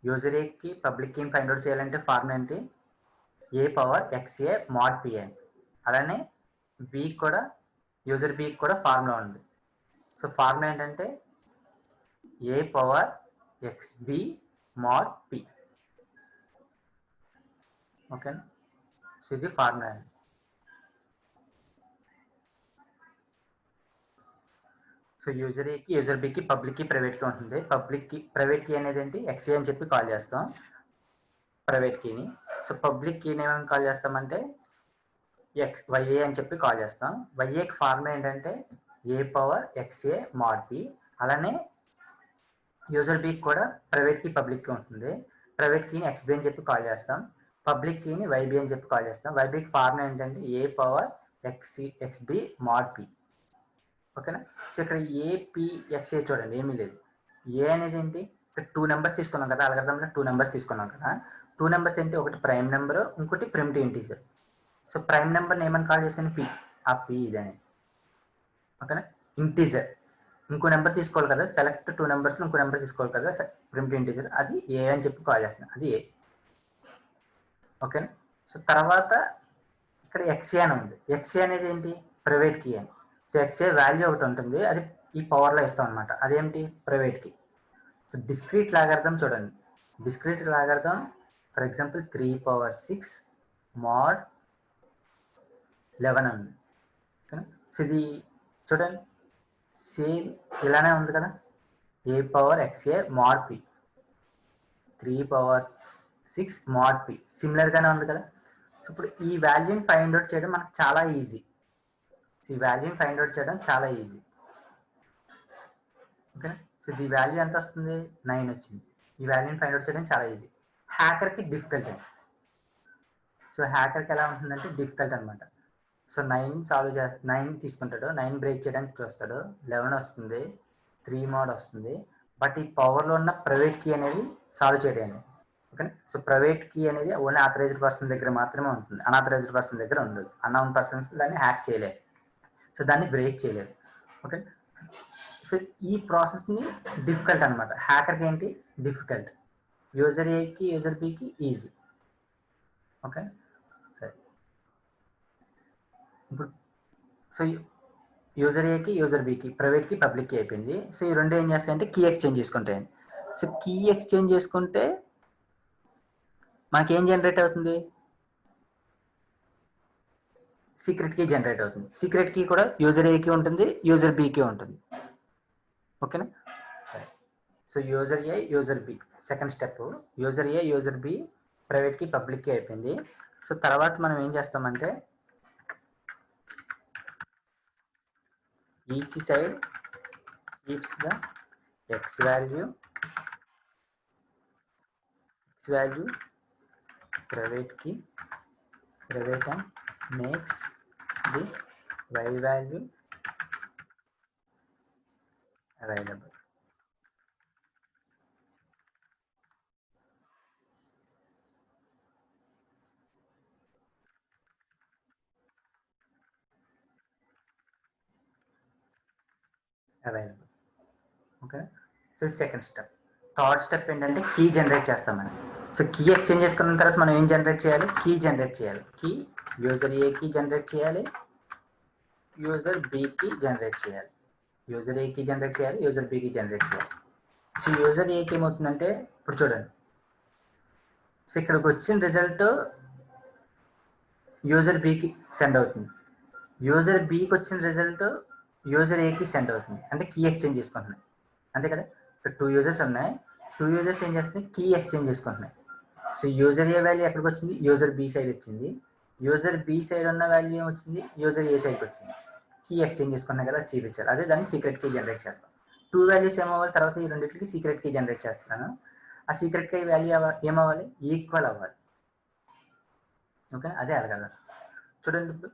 A: యూజర్ ఏకి పబ్లిక్ కీని ఫైండ్ అవుట్ చేయాలంటే ఫార్ములా ఏంటి? A power XA mod P అని. అలానే బికి కూడా, యూజర్ బికి కూడా ఫార్ములా ఉంది. సో ఫార్ములా ఏంటంటే ఏ పవర్ ఎక్స్బి మోడ్ పి. ఓకేనా? సో ఇది ఫార్ములా. సో యూజర్ ఏకి, user బికి, public key, private key ఉంటుంది. పబ్లిక్ కి, ప్రైవేట్ కీ అనేది ఏంటి? ఎక్స్ఏ అని చెప్పి కాల్ చేస్తాం ప్రైవేట్ కీని. సో పబ్లిక్ కీని ఏమని కాల్ చేస్తామంటే వైఏ అని చెప్పి కాల్ చేస్తాం. వైఏకి ఫార్ములా ఏంటంటే ఏ పవర్ ఎక్స్ఏ మోడ్ పి. అలానే యూజర్ బికి కూడా ప్రైవేట్ కీ, పబ్లిక్ కి ఉంటుంది. ప్రైవేట్ కీని ఎక్స్బి అని చెప్పి కాల్ చేస్తాం. పబ్లిక్ కీని వైబి అని చెప్పి కాల్ చేస్తాం. వైబికి ఫార్ములా ఏంటంటే ఏ పవర్ ఎక్స్బి మోడ్ పి. ఓకేనా? సో ఇక్కడ ఏపీఎక్స్ఏ చూడండి, ఏమీ లేదు. ఏ అనేది ఏంటి? ఇక్కడ 2 నెంబర్స్ తీసుకున్నాం కదా, అల్గారిథంలో 2 నెంబర్స్ తీసుకున్నాం కదా. 2 నెంబర్స్ ఏంటి? ఒకటి ప్రైమ్ నెంబర్, ఇంకోటి ప్రిమిటివ్ ఇంటీజర్. సో ప్రైమ్ నెంబర్ని ఏమని కాల్ చేసాను? పి. ఆ పి ఇదని. ఓకేనా? ఇంటీజర్ ఇంకో నెంబర్ తీసుకోవాలి కదా, సెలెక్ట్ 2 నెంబర్స్ ఇంకో నెంబర్ తీసుకోవాలి కదా, ప్రిమిటివ్ ఇంటీజర్, అది ఏ అని చెప్పి కాల్ చేస్తున్నాను, అది ఏ. ఓకేనా? సో తర్వాత ఇక్కడ ఎక్స్ఏ అని ఉంది. ఎక్స్ఏ అనేది ఏంటి? ప్రైవేట్ కీ అని. సో ఎక్స్ఏ వాల్యూ ఒకటి ఉంటుంది, అది ఈ పవర్లో ఇస్తాం అనమాట. అదేంటి? Private key. So discrete logarithm చూడండి. Discrete logarithm for example 3 power 6 mod 11 ఉంది. సో ఇది చూడండి, సేమ్ ఇలానే ఉంది కదా. A power XA mod P, 3 power 6 mod P, సిమిలర్గానే ఉంది కదా. సో ఇప్పుడు ఈ వాల్యూని ఫైండ్ అవుట్ చేయడం మనకు చాలా ఈజీ. సో ఈ వాల్యూని ఫైండ్ అవుట్ చేయడం చాలా ఈజీ. ఓకే. సో ఈ వాల్యూ ఎంత వస్తుంది? 9 వచ్చింది. ఈ వాల్యూని ఫైండ్ అవుట్ చేయడం చాలా ఈజీ. హ్యాకర్కి డిఫికల్ట్. సో హ్యాకర్కి ఎలా ఉంటుందంటే డిఫికల్ట్ అనమాట. సో 9 తీసుకుంటాడు, 9 బ్రేక్ చేయడానికి చూస్తాడు, 11 వస్తుంది, 3 మోడ్ వస్తుంది. బట్ ఈ పవర్లో ఉన్న ప్రైవేట్ కీ అనేది సాల్వ్ చేయడానికి. ఓకే. సో ప్రైవేట్ కీ అనేది ఓన్లీ ఆథరైజ్డ్ పర్సన్ దగ్గర మాత్రమే ఉంటుంది, అన్ఆథరైజ్డ్ పర్సన్ దగ్గర ఉండదు. అన్నోన్ పర్సన్స్ దాన్ని హ్యాక్ చేయలేరు, సో దాన్ని బ్రేక్ చేయలేరు. ఓకే. సో ఈ ప్రాసెస్ని డిఫికల్ట్ అనమాట. హ్యాకర్కి ఏంటి? డిఫికల్ట్. యూజర్ ఏకి, యూజర్ బికి ఈజీ. ఓకే. సరే, ఇప్పుడు సో యూజర్ ఏకి, యూజర్ బికి, ప్రైవేట్కి, పబ్లిక్కి అయిపోయింది. సో ఈ రెండు ఏం చేస్తాయంటే కీ ఎక్స్చేంజ్ చేసుకుంటాయండి. సో కీ ఎక్స్చేంజ్ చేసుకుంటే మనకి ఏం జనరేట్ అవుతుంది? సీక్రెట్ కీ జనరేట్ అవుతుంది. సీక్రెట్ కీ కూడా యూజర్ ఏకి ఉంటుంది, యూజర్ బికి ఉంటుంది. ఓకేనా? So user A, user B, second step. User A, user B, ప్రైవేట్కి, పబ్లిక్కి అయిపోయింది. సో తర్వాత మనం ఏం చేస్తామంటే each side keeps the x value private key private and makes the y value available. Available. Okay, so second step. Third step ఏంటంటే key generate చేస్తామని. So key exchange చేసుకున్న తర్వాత మనం ఏం జనరేట్ చేయాలి? కీ జనరేట్ చేయాలి. కీ యూజర్ ఏకి generate చేయాలి, యూజర్ బికి జనరేట్ చేయాలి. యూజర్ ఏకి జనరేట్ చేయాలి, యూజర్ బికి జనరేట్ చేయాలి. సో యూజర్ ఏకి ఏమవుతుందంటే ఇప్పుడు చూడండి, సో ఇక్కడికి వచ్చిన రిజల్ట్ యూజర్ బికి సెండ్ అవుతుంది. యూజర్ బికి వచ్చిన రిజల్ట్ యూజర్ ఏకి సెండ్ అవుతుంది. అంటే కీ ఎక్స్చేంజ్ చేసుకుంటున్నాయి, అంతే కదా. ఇక్కడ 2 యూజర్స్ ఉన్నాయి. 2 యూజర్స్ ఏం చేస్తున్నాయి? కీ ఎక్స్చేంజ్ చేసుకుంటున్నాయి. సో యూజర్ ఏ వాల్యూ ఎక్కడికి వచ్చింది? యూజర్ బి సైడ్ వచ్చింది. యూజర్ బి సైడ్ ఉన్న వాల్యూ వచ్చింది యూజర్ ఏ సైడ్కి వచ్చింది. కీ ఎక్స్చేంజ్ చేసుకున్నాయి కదా, చూపించారు. అదే దాన్ని సీక్రెట్ కీ జనరేట్ చేస్తాం. 2 వాల్యూస్ ఏమవ్వాలి? తర్వాత ఈ రెండింటికి సీక్రెట్ కీ జనరేట్ చేస్తున్నాను. ఆ సీక్రెట్ కీ వాల్యూ ఏమవ్వాలి? ఈక్వల్ అవ్వాలి. ఓకే, అదే అడగల. చూడండి,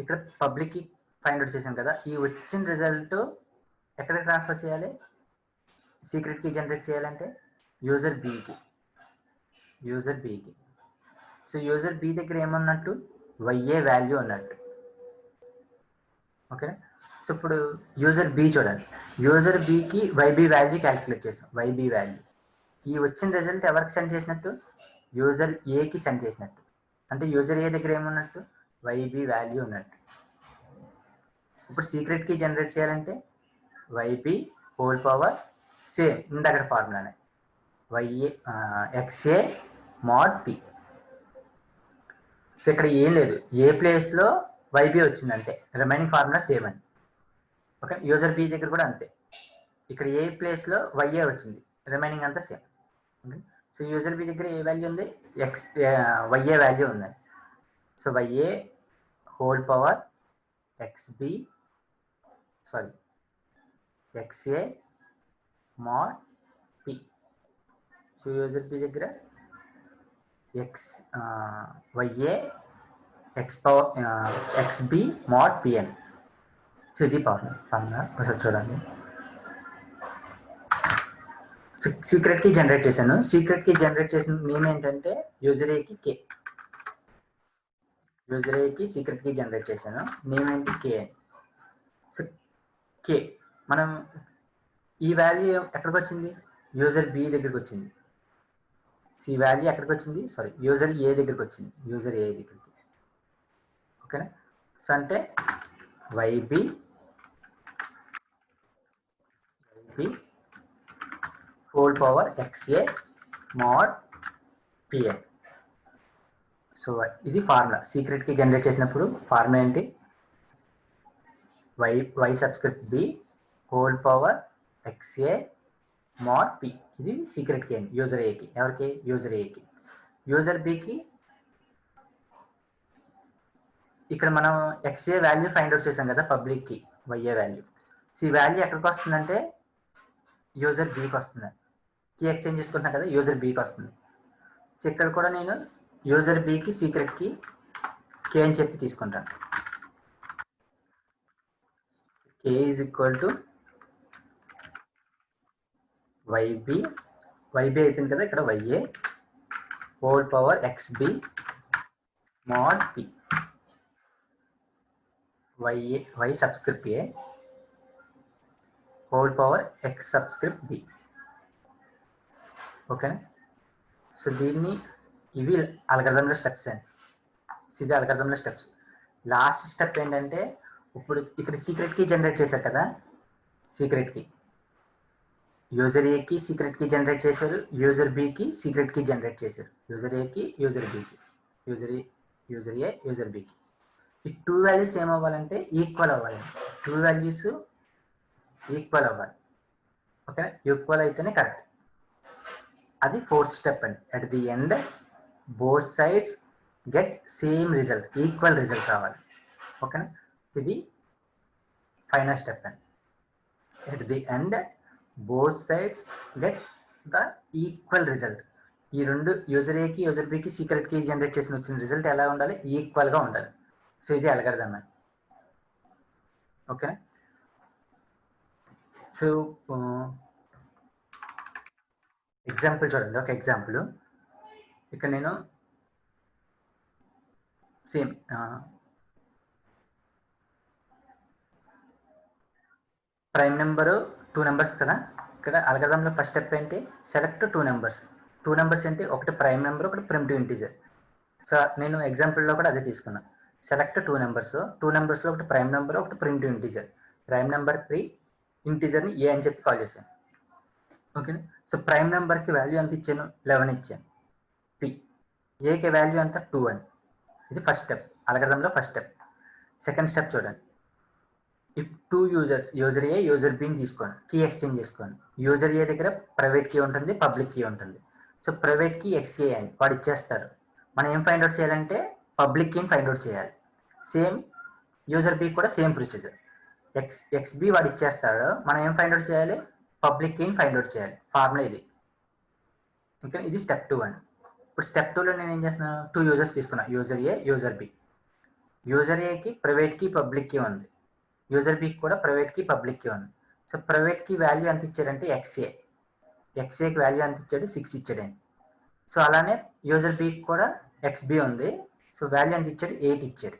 A: ఇక్కడ పబ్లిక్ కి ఫైండ్ అవుట్ చేసాం కదా, ఈ వచ్చిన రిజల్ట్ ఎక్కడ ట్రాన్స్ఫర్ చేయాలి? సీక్రెట్ కీ జనరేట్ చేయాలంటే యూజర్ బికి. యూజర్ బికి. సో యూజర్ బి దగ్గర ఏమన్నట్టు? వైఏ వాల్యూ అన్నట్టు. ఓకే, సో ఇప్పుడు యూజర్ బి చూడండి, యూజర్ బికి వైబి వాల్యూ క్యాలిక్యులేట్ చేసాం. వైబి వాల్యూ ఈ వచ్చిన రిజల్ట్ ఎవరికి సెండ్ చేసినట్టు? యూజర్ ఏకి సెండ్ చేసినట్టు. అంటే యూజర్ ఏ దగ్గర ఏమున్నట్టు? వైబి వాల్యూ ఉన్నట్టు. ఇప్పుడు సీక్రెట్ కీ జనరేట్ చేయాలంటే వైబి హోల్ పవర్ సేమ్ ఇందాక ఫార్ములానే వైఏ ఎక్స్ఏ మాడ్ పి. సో ఇక్కడ ఏం లేదు, ఏ ప్లేస్లో వైబి వచ్చింది అంతే, రిమైనింగ్ ఫార్ములా సేమ్ అని. ఓకే, యూజర్ బి దగ్గర కూడా అంతే, ఇక్కడ ఏ ప్లేస్లో వైఏ వచ్చింది, రిమైనింగ్ అంతా same. Okay, so user B దగ్గర ఏ వాల్యూ ఉంది? వైఏ వాల్యూ ఉంది. So YA whole power XB sorry XA mod P. So user B దగ్గర YA X power XB mod PN. So ఇది ఫార్ములా ఒకసారి చూడండి. సీక్రెట్ కీ జనరేట్ చేశాను. Secret key generate చేసిన name ఏంటంటే user ఏకి కే. యూజర్ ఏకి సీక్రెట్ కీ జనరేట్ చేశాను, నేమ్ ఏంటి? కే. సో కే మనం ఈ వాల్యూ ఎక్కడికి వచ్చింది? యూజర్ బి దగ్గరికి వచ్చింది. ఈ వాల్యూ ఎక్కడికి వచ్చింది? సారీ, యూజర్ ఏ దగ్గరికి వచ్చింది. యూజర్ ఏ దగ్గరికి. ఓకేనా, సో అంటే Y B whole power XA mod PN. So ఇది ఫార్ములా. సీక్రెట్ కీ జనరేట్ చేసినప్పుడు ఫార్ములా ఏంటి? Y subscript B whole power XA mod P. ఇది సీక్రెట్ కీ అండి యూజర్ ఏకి. ఎవరికి? యూజర్ ఏకి. యూజర్ బికి ఇక్కడ మనం ఎక్స్ఏ వాల్యూ ఫైండ్ అవుట్ చేసాం కదా పబ్లిక్ కి, వైఏ వాల్యూ. సో ఈ వాల్యూ ఎక్కడికి వస్తుందంటే యూజర్ బికి వస్తుంది. కీ ఎక్స్చేంజ్ చేసుకుంటున్నాం కదా, యూజర్ బికి వస్తుంది. సో ఇక్కడ కూడా నేను యూజర్ బికి సీక్రెట్ కి కే అని చెప్పి తీసుకుంటాను. K is equal to YB. YB అయిపోయింది కదా, ఇక్కడ YA whole power XB mod P. Y subscript A whole power X subscript B. ఓకేనా, సో దీన్ని ఇవి అల్గరిథంలో స్టెప్స్ అండి. ఇది అల్గరిథంలో స్టెప్స్. లాస్ట్ స్టెప్ ఏంటంటే ఇప్పుడు ఇక్కడ సీక్రెట్ కీ జనరేట్ చేశారు కదా, సీక్రెట్ కీ యూజర్ ఏకి సీక్రెట్ కీ జనరేట్ చేశారు, యూజర్ బికి సీక్రెట్ కీ జనరేట్ చేశారు. యూజర్ ఏకి యూజర్ బికి, యూజర్ ఏ యూజర్ బికి. ఈ 2 వాల్యూస్ ఏమవ్వాలంటే ఈక్వల్ అవ్వాలి. 2 వాల్యూస్ ఈక్వల్ అవ్వాలి. ఓకే, ఈక్వల్ అయితేనే కరెక్ట్. అది 4th స్టెప్ అండి. At the end both sides get same result, equal result రావాలి. ఓకేనా, ఇది ఫైనల్ స్టెప్ అండి. At the end both sides get the equal result. ఈ రెండు యూజర్ ఏకి యూజర్ బికి సీక్రెట్ కీ జనరేట్ చేసిన వచ్చిన రిజల్ట్ ఎలా ఉండాలి? ఈక్వల్గా ఉండాలి. సో ఇది అల్గరిథం అండి. ఓకేనా, సో ఎగ్జాంపుల్ చూడండి. ఒక ఎగ్జాంపుల్ ఇక్కడ నేను సేమ్ ప్రైమ్ నెంబరు 2 నెంబర్స్ కదా. ఇక్కడ అల్గోరిథంలో ఫస్ట్ స్టెప్ ఏంటి, సెలెక్ట్ 2 నెంబర్స్. 2 నెంబర్స్ ఏంటి, ఒకటి ప్రైమ్ నెంబర్, ఒకటి ప్రిమిటివ్ ఇంటీజర్. సో నేను ఎగ్జాంపుల్లో కూడా అదే తీసుకున్నా. సెలెక్ట్ 2 నెంబర్స్, 2 నెంబర్స్లో ఒకటి ప్రైమ్ నెంబర్, ఒకటి ప్రిమిటివ్ ఇంటీజర్. ప్రైమ్ నెంబర్ ప్రీ, ఇంటీజర్ని ఏ అని చెప్పి కాల్ చేశాను. ఓకే. సో ప్రైమ్ నెంబర్కి వాల్యూ ఎంత ఇచ్చాను, 11 ఇచ్చాను. పి, ఏకి వాల్యూ ఎంత 2 అని. ఇది ఫస్ట్ స్టెప్, అల్గోరిథంలో ఫస్ట్ స్టెప్. సెకండ్ స్టెప్ చూడండి. If 2 users, user A user బిని తీసుకోండి, కీ ఎక్స్చేంజ్ చేసుకోండి. యూజర్ ఏ దగ్గర ప్రైవేట్ కీ ఉంటుంది, పబ్లిక్ కీ ఉంటుంది. సో ప్రైవేట్ కీ ఎక్స్ఏ అని వాడు ఇచ్చేస్తాడు. మనం ఏం ఫైండ్ అవుట్ చేయాలంటే పబ్లిక్ కీని ఫైండ్ అవుట్ చేయాలి. సేమ్ యూజర్ బి కూడా సేమ్ ప్రొసీజర్. ఎక్స్బి వాడు ఇచ్చేస్తాడు, మనం ఏం ఫైండ్ అవుట్ చేయాలి, పబ్లిక్ కీని ఫైండ్ అవుట్ చేయాలి. ఫార్ములా ఇది. ఓకే, ఇది స్టెప్ 2 అండి. ఇప్పుడు స్టెప్ 2లో నేను ఏం చేస్తున్నాను, 2 యూజర్స్ తీసుకున్నా, user A user B. User ఏకి ప్రైవేట్ కీ పబ్లిక్ కీ ఉంది, యూజర్ బికి కూడా ప్రైవేట్ కీ పబ్లిక్ కీ ఉంది. సో ప్రైవేట్ కీ వాల్యూ ఎంత ఇచ్చాడంటే ఎక్స్ఏ. ఎక్స్ఏకి వాల్యూ ఎంత ఇచ్చాడు, 6 ఇచ్చాడండి. సో అలానే యూజర్ బికి కూడా ఎక్స్బి ఉంది. సో వాల్యూ ఎంత ఇచ్చాడు, 8 ఇచ్చాడు.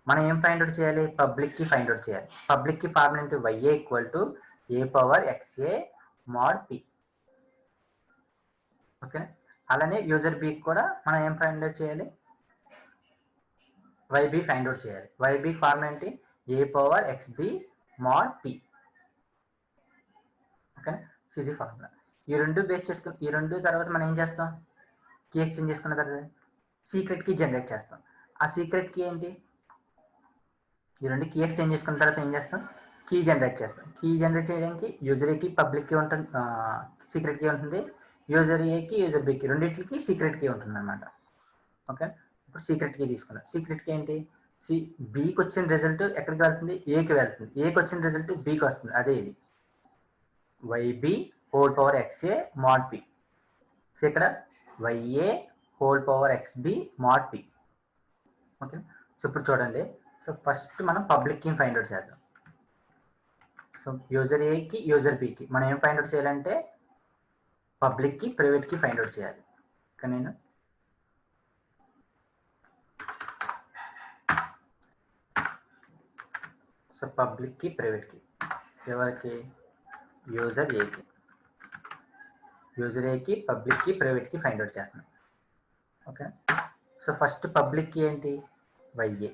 A: మనం ఏం ఫైండ్ అవుట్ చేయాలి, పబ్లిక్ కీ ఫైండ్ అవుట్ చేయాలి. పబ్లిక్ కీ ఫార్ములా ఏంటి, YA equal to A power XA mod P. Okay. అలానే యూజర్ బికి కూడా మనం ఏం ఫైండ్ అవుట్ చేయాలి, వైబి ఫైండ్ అవుట్ చేయాలి. వైబి ఫార్ములా ఏంటి, A power XB mod P. Okay. So ఇది ఫార్ములా. ఈ రెండు బేస్ చేసుకుని, ఈ రెండు తర్వాత మనం ఏం చేస్తాం, కీ ఎక్స్చేంజ్ చేసుకున్న తర్వాత సీక్రెట్ కీ జనరేట్ చేస్తాం. ఆ సీక్రెట్ కీ ఏంటి, ఈ రెండు కీ ఎక్స్చేంజ్ చేసుకున్న తర్వాత ఏం చేస్తాం, కీ జనరేట్ చేస్తాం. కీ జనరేట్ చేయడానికి యూజర్ ఏకి పబ్లిక్ కీ ఉంటుంది, సీక్రెట్ కీ ఉంటుంది. యూజర్ ఏకి యూజర్ బికి రెండింటికి సీక్రెట్ కీ ఉంటుంది అనమాట. ఓకే. ఇప్పుడు సీక్రెట్ కీ తీసుకున్నాం. సీక్రెట్ కీ ఏంటి, బికి వచ్చిన రిజల్ట్ ఎక్కడికి వెళ్తుంది, ఏకి వెళ్తుంది. ఏకి వచ్చిన రిజల్ట్ బికి వస్తుంది, అదే ఇది YB whole power XA mod P. So ఇక్కడ YA whole power XB mod P. Okay. So ఇప్పుడు చూడండి. సో ఫస్ట్ మనం పబ్లిక్ కీని ఫైండ్ అవుట్ చేద్దాం. సో యూజర్ ఏకి యూజర్ బికి మనం ఏం ఫైండ్ అవుట్ చేయాలంటే public key private key find out చేయాలి. ఇక్కడ నేను so public key private key ఎవరికి, యూజర్ ఏకి. యూజర్ ఏకి public key private key find out చేస్తున్నాం. Okay. So first public key ఏంటి, YA.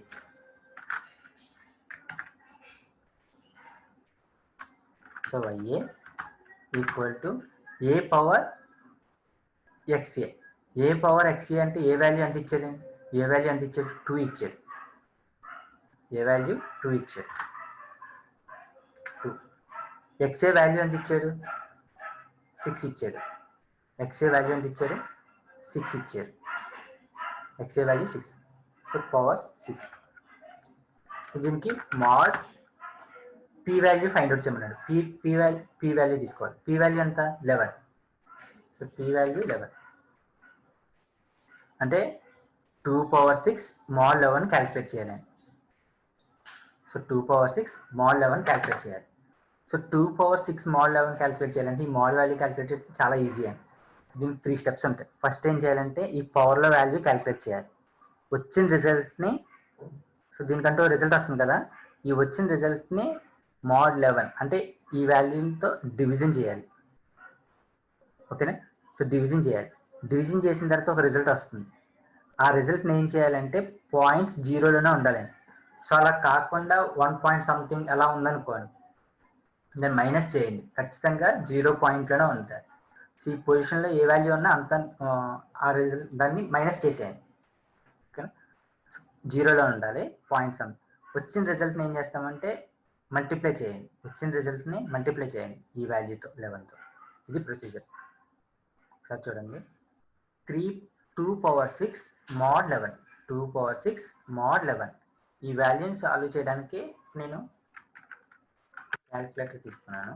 A: So YA equal to A power XA. A power XA అంటే A value ఎంత ఇచ్చాడు, ఏ value ఎంత ఇచ్చాడు, 2 ఇచ్చాడు. ఏ వాల్యూ 2 ఇచ్చాడు. 2. ఎక్స్ఏ వాల్యూ ఎంత ఇచ్చాడు, 6 ఇచ్చాడు. ఎక్స్ఏ వాల్యూ ఎంత ఇచ్చాడు, 6 ఇచ్చాడు. X A value 6. So power 6. దీనికి mod P value find out చేయమన్నాడు. పీ వాల్యూ తీసుకోవాలి. పీ వాల్యూ ఎంత, 11. సో పీ వాల్యూ 11 అంటే 2 పవర్ 6 మాడ్ 11 క్యాలిక్యులేట్ చేయాలి. సో 2 పవర్ 6 మాడ్ 11 క్యాలిక్యులేట్ చేయాలి. సో 2 పవర్ 6 మాడ్ 11 క్యాలిక్యులేట్ చేయాలంటే ఈ మాడ్ వాల్యూ క్యాలిక్యులేట్ చేయడం చాలా ఈజీ అండి. దీనికి 3 స్టెప్స్ ఉంటాయి. ఫస్ట్ ఏం చేయాలంటే ఈ పవర్లో వాల్యూ క్యాలిక్యులేట్ చేయాలి. వచ్చిన రిజల్ట్ని, సో దీనికంటూ రిజల్ట్ వస్తుంది కదా, ఈ వచ్చిన రిజల్ట్ని మాడ్ 11 అంటే ఈ వాల్యూతో డివిజన్ చేయాలి. ఓకేనా. సో డివిజన్ చేయాలి. డివిజన్ చేసిన తర్వాత ఒక రిజల్ట్ వస్తుంది. ఆ రిజల్ట్ని ఏం చేయాలంటే పాయింట్స్ 0లోనే ఉండాలండి. సో అలా కాకుండా 1 పాయింట్ సంథింగ్ అలా ఉందనుకోండి, దాన్ని మైనస్ చేయండి. ఖచ్చితంగా 0 పాయింట్లోనే ఉంటాయి. సో ఈ పొజిషన్లో ఏ వాల్యూ ఉన్నా అంత ఆ రిజల్ట్ దాన్ని మైనస్ చేసేయండి. ఓకేనా. 0లో ఉండాలి పాయింట్స్ అంత. వచ్చిన రిజల్ట్ని ఏం చేస్తామంటే మల్టిప్లై చేయండి. వచ్చిన రిజల్ట్ని మల్టిప్లై చేయండి ఈ వాల్యూతో, 11తో. ఇది ప్రొసీజర్. సార్ చూడండి, 2 పవర్ 6 మాడ్ 11. 2 పవర్ 6 మాడ్ 11 ఈ వాల్యూని సాల్వ్ చేయడానికి నేను క్యాల్కులేటర్ తీసుకున్నాను.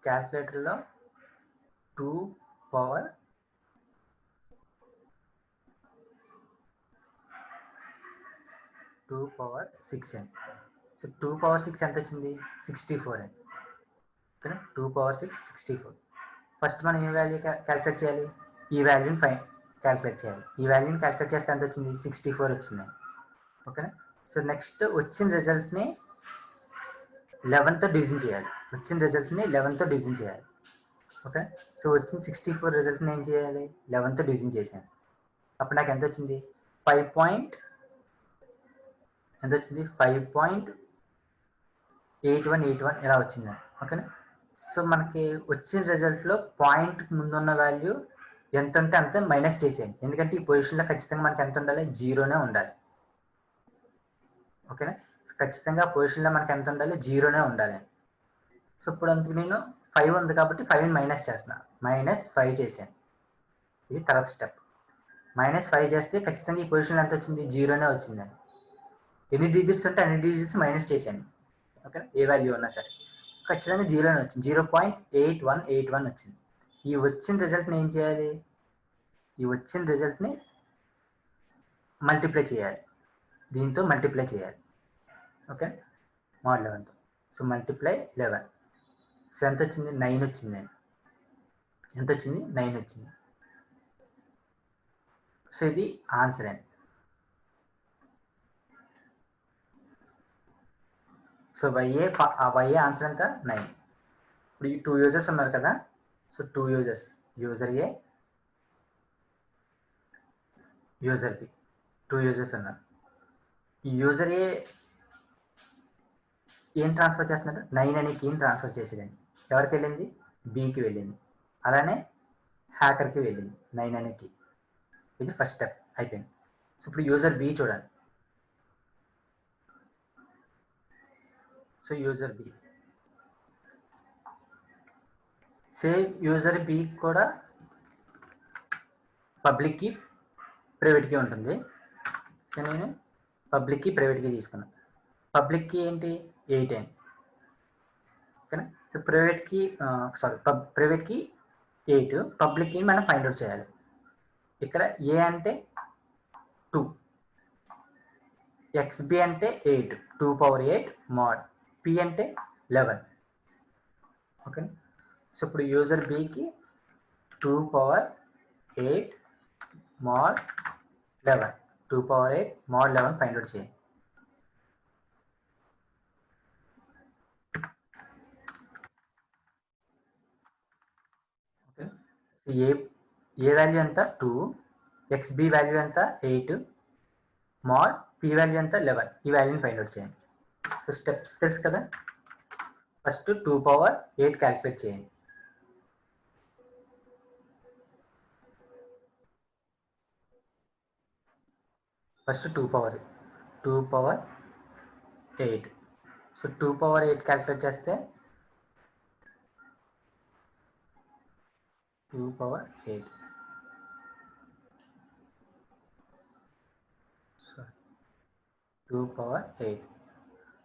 A: క్యాల్కులేటర్లో 2 పవర్ 6 అండి. సో 2 పవర్ 6 ఎంత వచ్చింది, 64 అండి. ఓకేనా. 2 పవర్ 6 64. ఫస్ట్ మనం ఏ వాల్యూ క్యాల్కులేట్ చేయాలి, ఈ వాల్యూని క్యాల్కులేట్ చేయాలి. ఈ వాల్యూని క్యాల్కులేట్ చేస్తే ఎంత వచ్చింది, 64 వచ్చిందండి. ఓకేనా. సో నెక్స్ట్ వచ్చిన రిజల్ట్ని 11తో డివిజన్ చేయాలి. వచ్చిన రిజల్ట్ని 11తో డివిజన్ చేయాలి. ఓకే. సో వచ్చిన 64 రిజల్ట్ని ఏం చేయాలి, 11తో డివిజన్ చేశాను. అప్పుడు నాకు ఎంత వచ్చింది, 5.8181 ఇలా వచ్చింది. ఓకేనా. సో మనకి వచ్చిన రిజల్ట్లో పాయింట్ ముందున్న వాల్యూ ఎంత ఉంటే అంతే మైనస్ చేసేయండి. ఎందుకంటే ఈ పొజిషన్లో ఖచ్చితంగా మనకి ఎంత ఉండాలి, 0నే ఉండాలి. ఓకేనా. ఖచ్చితంగా పొజిషన్లో మనకి ఎంత ఉండాలి, 0నే ఉండాలి. సో ఇప్పుడు అందుకు నేను 5 ఉంది కాబట్టి 5ని మైనస్ చేస్తున్నా, -5 చేశాను. ఇది తర్వాత స్టెప్. -5 చేస్తే ఖచ్చితంగా ఈ పొజిషన్లో ఎంత వచ్చింది, 0నే వచ్చిందండి. ఎన్ని డిజిట్స్ ఉంటే అన్ని డిజిట్స్ మైనస్ చేశాను. ఓకే, ఏ వాల్యూ ఉన్నా సరే ఖచ్చితంగా 0నే వచ్చింది. 0.8181 వచ్చింది. ఈ వచ్చిన రిజల్ట్ని ఏం చేయాలి, ఈ వచ్చిన రిజల్ట్ని మల్టిప్లై చేయాలి, దీంతో మల్టిప్లై చేయాలి. ఓకే, mod 11తో. So multiply 11. సో ఎంత వచ్చింది, 9 వచ్చిందండి. ఎంత వచ్చింది, 9 వచ్చింది. సో ఇది ఆన్సర్ అండి. సో వైఏ ఆన్సర్ ఎంత, 9. ఇప్పుడు ఈ 2 యూజర్స్ ఉన్నారు కదా. So 2 users, user A, user B, 2 users ఉన్నారు. ఈ యూజర్ ఏ ఏం ట్రాన్స్ఫర్ చేస్తున్నాడు, 9 అనే కీని ట్రాన్స్ఫర్ చేసేదండి. ఎవరికి వెళ్ళింది, బికి వెళ్ళింది. అలానే హ్యాకర్కి వెళ్ళింది 9 అనే కీ. ఇది ఫస్ట్ స్టెప్ అయిపోయింది. సో ఇప్పుడు యూజర్ బి చూడండి. So user B, same user B కూడా పబ్లిక్ కి ప్రైవేట్ కి ఉంటుంది. సో నేను పబ్లిక్ కి ప్రైవేట్ కి తీసుకున్నాను. పబ్లిక్ కి ఏంటి, 8 అని. ఓకేనా. సో ప్రైవేట్ కి ప్రైవేట్ కి 8, పబ్లిక్ కి మనం ఫైండ్ అవుట్ చేయాలి. ఇక్కడ ఏ అంటే 2, XB అంటే 8, 2 పవర్ 8 mod, P అంటే 11. ఓకే. సో ఇప్పుడు యూజర్ బికి 2 power 8 mod 11, 2 power 8 mod 11 find out చేయండి. ఓకే. సో ఏ వాల్యూ ఎంత, 2, XB వాల్యూ ఎంత, 8, mod P వాల్యూ ఎంత, 11. ఈ వాల్యూని ఫైండ్ అవుట్ చేయండి. సో స్టెప్స్ తెలుసు కదా. ఫస్ట్ 2 పవర్ 8 క్యాల్కులేట్ చేయండి. First 2 power 8. So 2 power 8 calculate చేస్తే 2 power 8, sorry 2 power 8.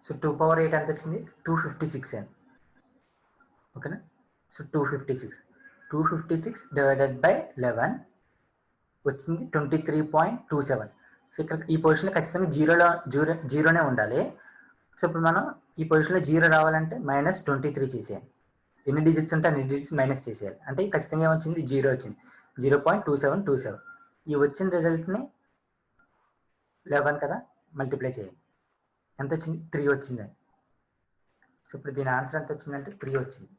A: So 2 power 8 ఎంత వచ్చింది, 256 అని. ఓకేనా. సో 256 డివైడెడ్ బై 11 వచ్చింది 23.27. సో ఇక్కడ ఈ పొజిషన్లో ఖచ్చితంగా జీరోనే ఉండాలి. సో ఇప్పుడు మనం ఈ పొజిషన్లో 0 రావాలంటే -23 చేసేయాలి. ఎన్ని డిజిట్స్ ఉంటే అన్ని డిజిట్స్ మైనస్ చేసేయాలి. అంటే ఖచ్చితంగా ఏమొచ్చింది, 0 వచ్చింది, 0.2727. ఈ వచ్చిన రిజల్ట్ని 11 కదా మల్టిప్లై చేయాలి. ఎంత వచ్చింది, 3 వచ్చిందండి. సో ఇప్పుడు దీని ఆన్సర్ ఎంత వచ్చిందంటే 3 వచ్చింది.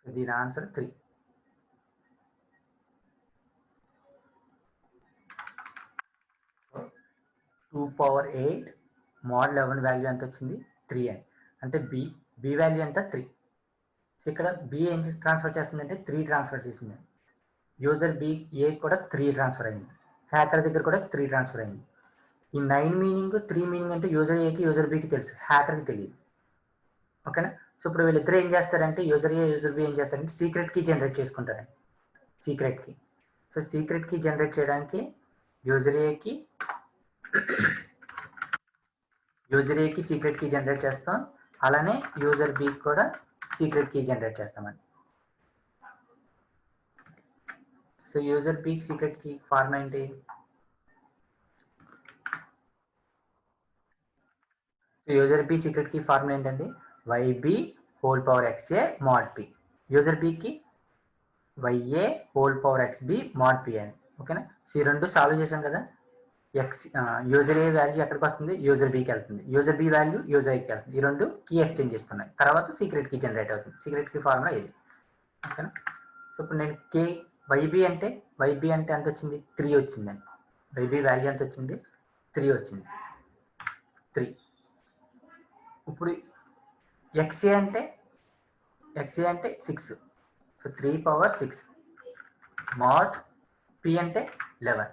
A: సో దీని answer 3. So 2 power 8 mod 11 value ఎంత వచ్చింది, 3 అని. అంటే బి వాల్యూ ఎంత, 3. సో ఇక్కడ బి ఏం ట్రాన్స్ఫర్ చేస్తుందంటే 3 ట్రాన్స్ఫర్ చేసింది. యూజర్ బి ఏ కూడా 3 ట్రాన్స్ఫర్ అయింది. హ్యాకర్ దగ్గర కూడా 3 ట్రాన్స్ఫర్ అయింది. ఈ 9 మీనింగ్ 3 మీనింగ్ అంటే యూజర్ ఏకి యూజర్ బికి తెలుసు, హ్యాకర్కి తెలియదు. ఓకేనా. సో ఇప్పుడు వీళ్ళిద్దరు ఏం చేస్తారంటే యూజర్ ఏ యూజర్ బి ఏం చేస్తారంటే సీక్రెట్ కీ జనరేట్ చేసుకుంటారండి. Secret key. So secret key generate చేయడానికి యూజర్ ఏకి సీక్రెట్ కీ జనరేట్ చేస్తాం. అలానే యూజర్ బికి కూడా సీక్రెట్ కీ జనరేట్ చేస్తామండి. సో యూజర్ బికి సీక్రెట్ కీ ఫార్మ్ ఏంటి, so user B secret key formula ఏంటండి, YB whole power XA mod P. User బికి YA whole power XB mod P అని. ఓకేనా. సో ఈ రెండు సాల్వ్ చేసాం కదా. యూజర్ ఏ వాల్యూ ఎక్కడికి వస్తుంది, యూజర్ బికి వెళ్తుంది, యూజర్ బి వాల్యూ యూజర్ ఐకి వెళ్తుంది. ఈ రెండు కీ ఎక్స్చేంజ్ చేసుకున్నాయి, తర్వాత సీక్రెట్ కీ జనరేట్ అవుతుంది. సీక్రెట్ కీ ఫార్ములా ఇది. ఓకేనా. సో ఇప్పుడు నేను వైబీ అంటే ఎంత వచ్చింది, 3 వచ్చిందండి. వైబీ వాల్యూ ఎంత వచ్చింది, 3 వచ్చింది, 3. ఇప్పుడు ఎక్స్ఏ అంటే 6. సో 3 పవర్ 6 mod p అంటే 11.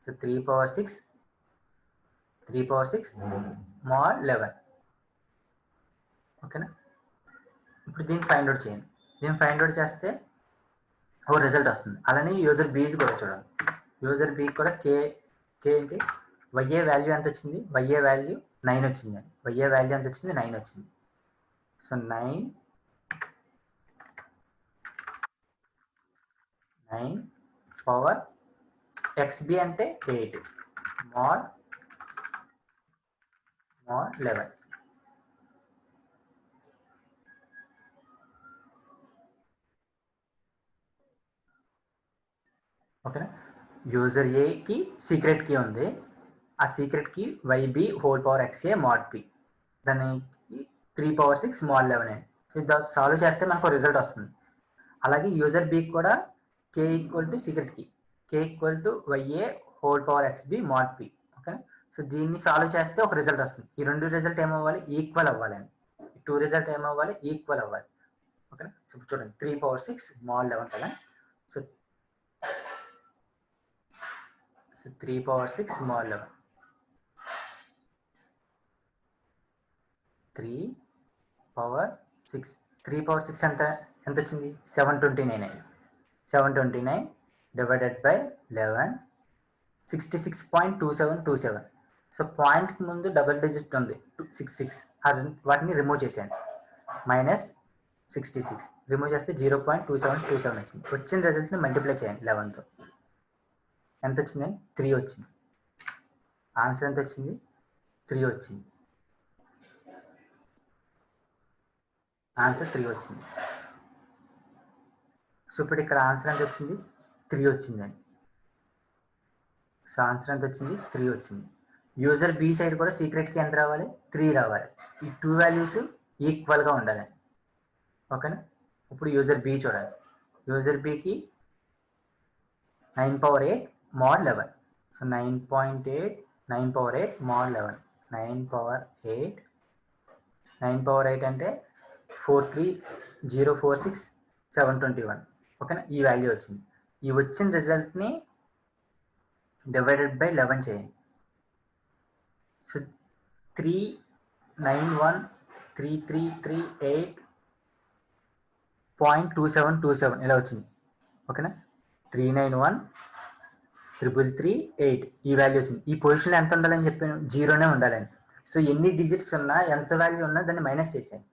A: So 3 power 6 mod 11. ఓకేనా. ఇప్పుడు దీన్ని ఫైండ్ అవుట్ చేయండి. దీన్ని ఫైండ్ అవుట్ చేస్తే ఓ రిజల్ట్ వస్తుంది. అలానే యూజర్ బిది కూడా చూడండి. యూజర్ బి కూడా కే ఏంటి, వైఏ వాల్యూ ఎంత వచ్చింది, వైఏ వాల్యూ 9 వచ్చింది. వైఏ వాల్యూ ఎంత వచ్చింది, 9 వచ్చింది. సో 9 పవర్ ఎక్స్బి అంటే 8 mod 11. ఓకేనా. యూజర్ ఏకి సీక్రెట్ కీ ఉంది, ఆ secret key Y B whole power X A mod p, దానికి 3 పవర్ 6 mod 11. ఇది సాల్వ్ చేస్తే మనకు రిజల్ట్ వస్తుంది. అలాగే యూజర్ బి కూడా K equal to secret key, K equal to YA whole power XB mod p. ఓకేనా. సో దీన్ని సాల్వ్ చేస్తే ఒక రిజల్ట్ వస్తుంది. ఈ రెండు రిజల్ట్ ఏమవ్వాలి, ఈక్వల్ అవ్వాలండి. 2 రిజల్ట్ ఏమవ్వాలి, ఈక్వల్ అవ్వాలి. ఓకేనా. సో చూడండి 3 పవర్ 6 mod 11 కదా. సో 3 పవర్ 6 mod 11, 3 పవర్ 6 ఎంత వచ్చింది, 729. 729 డివైడెడ్ బై 11, 66.2727. సో పాయింట్కి ముందు డబుల్ డిజిట్ ఉంది 66, వాటిని రిమూవ్ చేసేయండి. -66 రిమూవ్ చేస్తే 0.2727 వచ్చింది. వచ్చిన రిజల్ట్ని మల్టిప్లై చేయండి 11తో. ఎంత వచ్చిందండి, 3 వచ్చింది. ఆన్సర్ ఎంత వచ్చింది, 3 వచ్చింది. ఆన్సర్ 3 వచ్చింది. సో ఇప్పుడు ఇక్కడ ఆన్సర్ ఎంత వచ్చింది, 3 వచ్చిందండి. సో ఆన్సర్ ఎంత వచ్చింది, 3 వచ్చింది. యూజర్ బి సైడ్ కూడా సీక్రెట్ కీ ఎంత రావాలి, 3 రావాలి. ఈ 2 వాల్యూస్ ఈక్వల్గా ఉండాలి. ఓకేనా. ఇప్పుడు యూజర్ బి చూడాలి. యూజర్ బికి 9 power 8 mod 11. So 9.8 9 power 8 mod 11. 9 power 8 అంటే 43046 ఓకేనా. ఈ వాల్యూ వచ్చింది. ఈ వచ్చిన రిజల్ట్ని డివైడెడ్ బై 11 చేయండి. సో 3913338.2727 ఇలా వచ్చింది. ఓకేనా. 3913338 ఈ వాల్యూ వచ్చింది. ఈ పొజిషన్లో ఎంత ఉండాలని చెప్పాను, 0నే ఉండాలని. సో ఎన్ని డిజిట్స్ ఉన్నా, ఎంత వాల్యూ ఉన్నా దాన్ని మైనస్ చేశాను.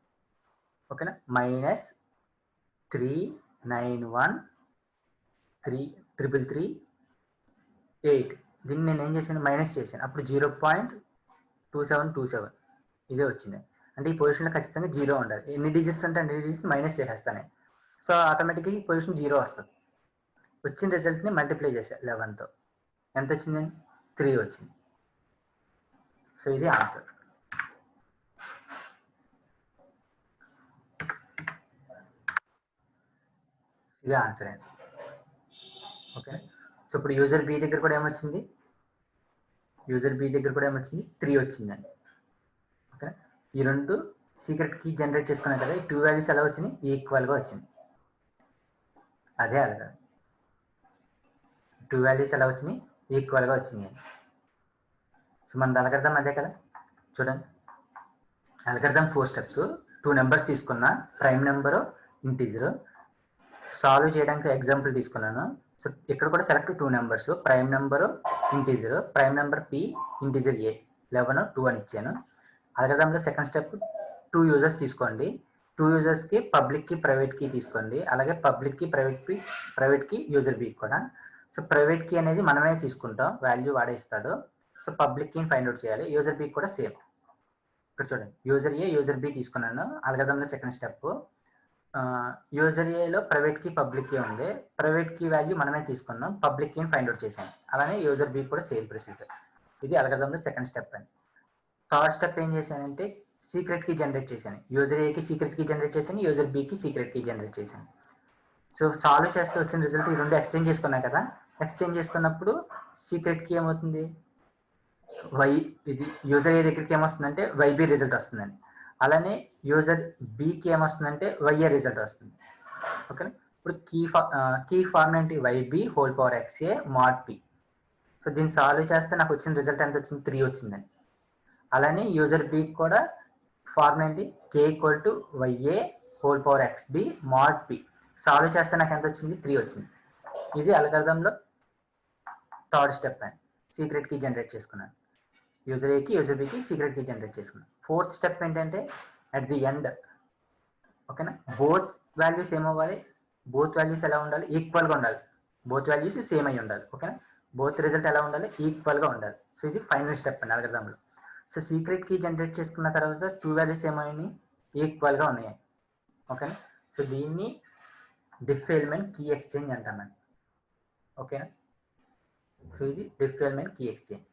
A: ఓకేనా. -3913338 దీన్ని నేను ఏం చేశాను, మైనస్ చేశాను. అప్పుడు 0.2727 ఇదే వచ్చింది. అంటే ఈ పొజిషన్లో ఖచ్చితంగా 0 ఉండాలి. ఎన్ని డిజిట్స్ ఉంటే అన్ని డిజిట్స్ మైనస్ చేసేస్తాను. సో ఆటోమేటిక్గా ఈ పొజిషన్ 0 వస్తుంది. వచ్చిన రిజల్ట్ని మల్టిప్లై చేశాను 11తో. ఎంత వచ్చింది, 3 వచ్చింది. సో ఇది ఆన్సర్. ఇదే ఆన్సర్ అండి. ఓకే. సో ఇప్పుడు యూజర్ బి దగ్గర కూడా ఏమొచ్చింది, 3 వచ్చిందండి. ఓకే. ఈ రెండు సీక్రెట్ కీ జనరేట్ చేసుకున్నాం కదా, ఈ 2 వాల్యూస్ ఎలా వచ్చినాయి, ఈక్వల్గా వచ్చింది. అదే అలాగా 2 వాల్యూస్ ఎలా వచ్చినాయి, ఈక్వల్గా వచ్చినాయి. సో మన అల్గోరిథం అదే కదా. చూడండి, అల్గోరిథం 4 స్టెప్స్. 2 నెంబర్స్ తీసుకున్నా, ప్రైమ్ నెంబరు, ఇంటీజరు. సాల్వ్ చేయడానికి ఎగ్జాంపుల్ తీసుకున్నాను. సో ఇక్కడ కూడా select 2 numbers, prime number, integer. Prime number P, integer A, 11 2 అని ఇచ్చాను. అల్గోరిథంలో సెకండ్ స్టెప్ 2 యూజర్స్ తీసుకోండి. 2 యూజర్స్కి పబ్లిక్ కి ప్రైవేట్ కీ తీసుకోండి. అలాగే పబ్లిక్ కి ప్రైవేట్ కి యూజర్ బి కూడా. సో ప్రైవేట్ కీ అనేది మనమే తీసుకుంటాం, వాల్యూ వాడే ఇస్తాడు. సో పబ్లిక్ కీని ఫైండ్ అవుట్ చేయాలి. యూజర్ బి కూడా సేమ్. ఇక్కడ చూడండి, యూజర్ ఏ, యూజర్ బి తీసుకున్నాను. అల్గోరిథంలో సెకండ్ స్టెప్, యూజర్ ఏలో ప్రైవేట్ కీ పబ్లిక్ కీ ఉంది. ప్రైవేట్ కీ వాల్యూ మనమే తీసుకున్నాం, పబ్లిక్ కీని ఫైండ్ అవుట్ చేసాం. అలానే యూజర్ బి కూడా సేమ్ ప్రొసీజర్. ఇది అల్గోరిథంలో సెకండ్ స్టెప్ అని. థర్డ్ స్టెప్ ఏం చేశానంటే సీక్రెట్ కీ జనరేట్ చేశాను. యూజర్ ఏకి సీక్రెట్ కీ జనరేట్ చేశాను, యూజర్ బికి సీక్రెట్ కీ జనరేట్ చేశాను. సో సాల్వ్ చేస్తే వచ్చిన రిజల్ట్ ఈ రెండు ఎక్స్చేంజ్ చేసుకున్నాం కదా. ఎక్స్చేంజ్ చేసుకున్నప్పుడు సీక్రెట్ కీ ఏమవుతుంది, ఇది యూజర్ ఏ దగ్గరికి ఏమొస్తుందంటే వైబీ రిజల్ట్ వస్తుందండి. అలానే యూజర్ బికి ఏమొస్తుందంటే వైఏ రిజల్ట్ వస్తుంది. ఓకేనా. ఇప్పుడు కీ ఫార్మ్ ఏంటి, Y B whole power XA mod P. So దీన్ని సాల్వ్ చేస్తే నాకు వచ్చిన రిజల్ట్ ఎంత వచ్చింది, 3 వచ్చిందండి. అలానే యూజర్ బికి కూడా ఫార్మ్ ఏంటి, K equal to YA whole power XB mod P. Solve చేస్తే నాకు ఎంత వచ్చింది, 3 వచ్చింది. ఇది అల్గోరిథంలో థర్డ్ స్టెప్ అండి. సీక్రెట్ కీ జనరేట్ చేసుకున్నాను, యూజర్ ఏకి యూజర్ బికి సీక్రెట్ కీ జనరేట్ చేసుకున్నాను. ఫోర్త్ స్టెప్ ఏంటంటే అట్ ది ఎండ్, ఓకేనా, బోత్ వాల్యూస్ ఏమవ్వాలి, బోత్ వాల్యూస్ ఎలా ఉండాలి, ఈక్వల్గా ఉండాలి. బోత్ వాల్యూస్ సేమ్ అయి ఉండాలి. ఓకేనా. బోత్ రిజల్ట్ ఎలా ఉండాలి, ఈక్వల్గా ఉండాలి. సో ఇది ఫైనల్ స్టెప్ అండి అల్గోరిథంలో. సో సీక్రెట్ కీ జనరేట్ చేసుకున్న తర్వాత 2 వాల్యూస్ ఏమైనాయి, ఈక్వల్గా ఉన్నాయి. ఓకేనా. సో దీన్ని డిఫ్ ఎలిమెంట్ కీ ఎక్స్చేంజ్ అంటామండి. ఓకేనా. సో ఇది డిఫ్ ఎలిమెంట్ కీ ఎక్స్చేంజ్.